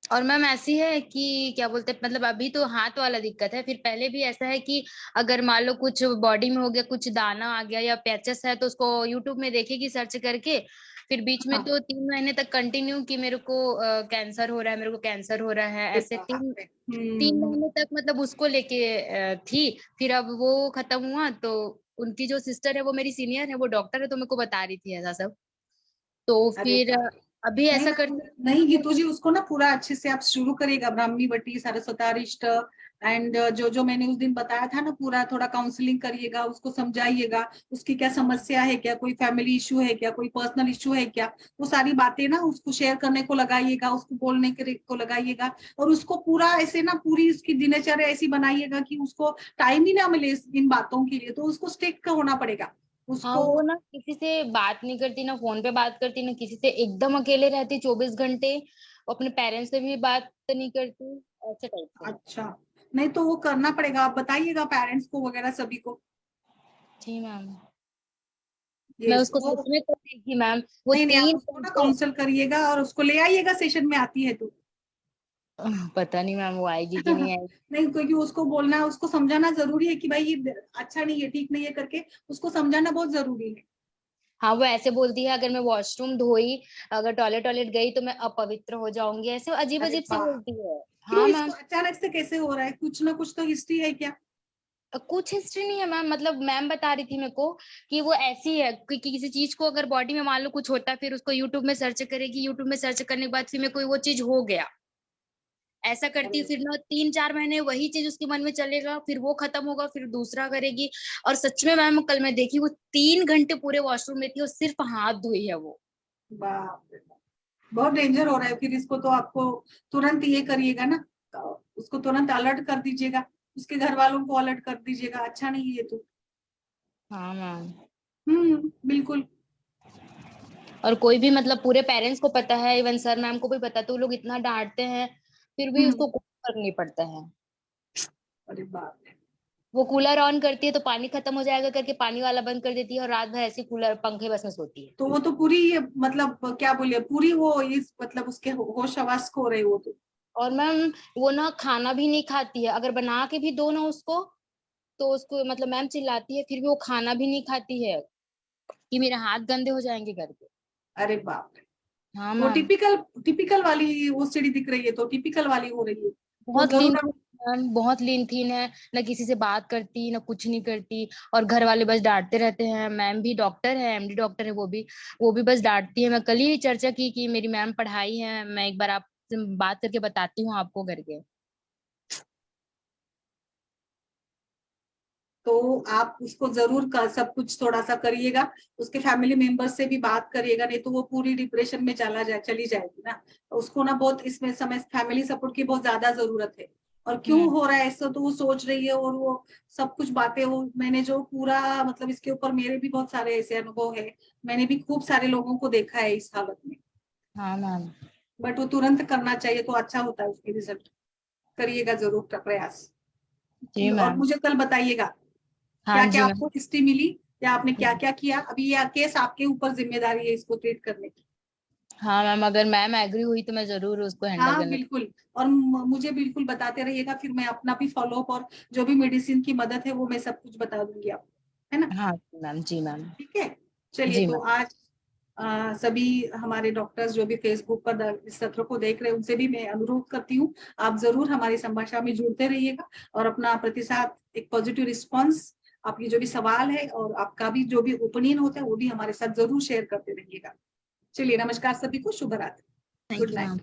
और मैम ऐसी है कि क्या बोलते हैं, मतलब अभी तो हाथ वाला दिक्कत है, फिर पहले भी ऐसा है कि अगर मान लो कुछ बॉडी में हो गया, कुछ दाना आ गया या पैचेस है, तो उसको यूट्यूब में देखेगी सर्च करके। फिर बीच में हाँ, तो 3 महीने तक कंटिन्यू कि मेरे को कैंसर हो रहा है, मेरे को कैंसर हो रहा है, अरे ऐसे बाप तीन रे। 3 महीने तक मतलब उसको लेके थी। फिर अब वो खत्म हुआ तो उनकी जो सिस्टर है वो मेरी सीनियर है, वो डॉक्टर है, तो मेरे को बता रही थी ऐसा सब। तो अरे फिर अभी नहीं ऐसा मैम, करते नहीं गीतू जी, उसको ना पूरा अच्छे से आप शुरू करिएगा, ब्राह्मी बटी, सरस्वतारिष्ट, एंड जो जो मैंने उस दिन बताया था ना, पूरा थोड़ा काउंसलिंग करिएगा, उसको समझाइएगा उसकी क्या समस्या है, क्या कोई फैमिली इशू है, क्या कोई पर्सनल इशू है क्या, वो सारी बातें ना उसको शेयर करने को लगाइएगा, उसको बोलने को लगाइएगा। और उसको पूरा ऐसे ना, पूरी उसकी दिनचर्या ऐसी बनाइएगा कि उसको टाइम ही ना मिले इन बातों के लिए, तो उसको स्टिक होना पड़ेगा हाँ, उसको। वो ना किसी से बात नहीं करती, ना फोन पे बात करती, ना किसी से, एकदम अकेले रहती 24 घंटे, अपने पेरेंट्स से भी बात नहीं करती, ऐसे टाइप से। अच्छा, नहीं तो वो करना पड़ेगा, आप बताइएगा पेरेंट्स को वगैरह सभी को। जी मैम, मैं ये उसको वो, सच में कर रही थी मैम, वो नहीं नहीं, आप तीन उसको ना घंटे काउंसल करिएगा और उसको ले आइएगा सेशन में, आती है तो। पता नहीं मैम वो आएगी कि नहीं आएगी। नहीं, क्योंकि उसको बोलना, उसको समझाना जरूरी है कि भाई ये अच्छा नहीं है, ठीक नहीं है करके उसको समझाना बहुत जरूरी है। हाँ, वो ऐसे बोलती है अगर मैं वॉशरूम धोई, अगर टॉयलेट टॉयलेट गई तो मैं अपवित्र हो जाऊंगी, ऐसे अजीब अरे अजीब से वाह, बोलती है। क्यों हाँ इसको मैम, अचानक से कैसे हो रहा है, कुछ ना कुछ तो हिस्ट्री है क्या? कुछ हिस्ट्री नहीं है मैम, मतलब मैम बता रही थी मेरे को कि वो ऐसी है कि किसी चीज को अगर बॉडी में मान लो कुछ होता है, फिर उसको यूट्यूब में सर्च करेगी, यूट्यूब में सर्च करने के बाद फिर मेरे को वो चीज हो गया, ऐसा करती है, अरे फिर ना 3-4 महीने वही चीज उसके मन में चलेगा, फिर वो खत्म होगा, फिर दूसरा करेगी। और सच में मैम कल मैं देखी, वो 3 घंटे पूरे वॉशरूम में थी और सिर्फ हाथ धोई है वो। बाप रे बाप, बहुत डेंजर हो रहा है फिर इसको, तो आपको तुरंत ये करिएगा ना, उसको तुरंत अलर्ट कर दीजिएगा, उसके घर वालों को अलर्ट कर दीजिएगा, अच्छा नहीं है ये तो। हाँ मैम, बिल्कुल। और कोई भी मतलब पूरे पेरेंट्स को पता है, इवन सर मैम को भी पता है, तो वो लोग इतना डांटते हैं, फिर भी हम्म। उसको कोई फर्क नहीं पड़ता है। अरे बाप रे। वो कूलर ऑन करती है तो पानी खत्म हो जाएगा करके पानी वाला बंद कर देती है, और रात भर ऐसे कूलर पंखे बस में सोती है। तो वो तो पूरी मतलब क्या बोलिए, पूरी वो इस मतलब उसके होश हवास खो रहे वो तो। और मैम वो ना खाना भी नहीं खाती है, अगर बना के भी दो ना उसको, तो उसको मतलब मैम चिल्लाती है, फिर भी वो खाना भी नहीं खाती है कि मेरे हाथ गंदे हो जाएंगे करके। अरे बाप रे, हाँ वो मैम, टिपिकल टिपिकल वाली वो सीढ़ी दिख रही है, तो टिपिकल वाली हो रही है, तो बहुत लीन जरूर थी आप। मैम, बहुत लीन थी ना, ना किसी से बात करती ना कुछ नहीं करती, और घर वाले बस डांटते रहते हैं। मैम भी डॉक्टर है, एमडी डॉक्टर है, वो भी बस डांटती है। मैं कल ही चर्चा की कि मेरी मैम पढ़ाई है, मैं एक बार आपसे बात करके बताती हूँ आपको करके। तो आप उसको जरूर कर, सब कुछ थोड़ा सा करिएगा, उसके फैमिली मेंबर से भी बात करिएगा, नहीं तो वो पूरी डिप्रेशन में चली जाएगी ना। तो उसको ना बहुत इसमें समय फैमिली सपोर्ट की बहुत ज्यादा जरूरत है। और क्यों हम्म। हो रहा है ऐसा, तो वो सोच रही है, और वो सब कुछ बातें, वो मैंने जो पूरा मतलब इसके ऊपर मेरे भी बहुत सारे ऐसे अनुभव है, मैंने भी खूब सारे लोगों को देखा है इस हालत में। हाँ मैम। बट वो तुरंत करना चाहिए तो अच्छा होता है, उसके रिजल्ट करिएगा जरूर का प्रयास। जी और मैम। मुझे कल बताइएगा हाँ क्या क्या जी मैम। आपको हिस्ट्री मिली, या आपने क्या क्या किया। अभी यह केस आपके ऊपर जिम्मेदारी है इसको ट्रीट करने की। हाँ मैम, अगर मैम एग्री हुई तो मैं जरूर उसको हैंडल हाँ करने। बिल्कुल, और मुझे बिल्कुल बताते रहिएगा, फिर मैं अपना भी फॉलोअप और जो भी मेडिसिन की मदद है वो मैं सब कुछ बता दूंगी आपको, है ना। हाँ मैम, जी मैम। ठीक है, चलिए जी तो मैम। आज सभी हमारे डॉक्टर्स जो भी फेसबुक पर इस सत्र को देख रहे हैं, उनसे भी मैं अनुरोध करती हूँ, आप जरूर हमारी संभाषा में जुड़ते रहिएगा, और अपना प्रतिसाद, एक पॉजिटिव रिस्पॉन्स, आपकी जो भी सवाल है और आपका भी जो भी ओपिनियन होता है वो भी हमारे साथ जरूर शेयर करते रहिएगा। चलिए, नमस्कार सभी को, शुभ रात्रि, thank good you ma'am. Night.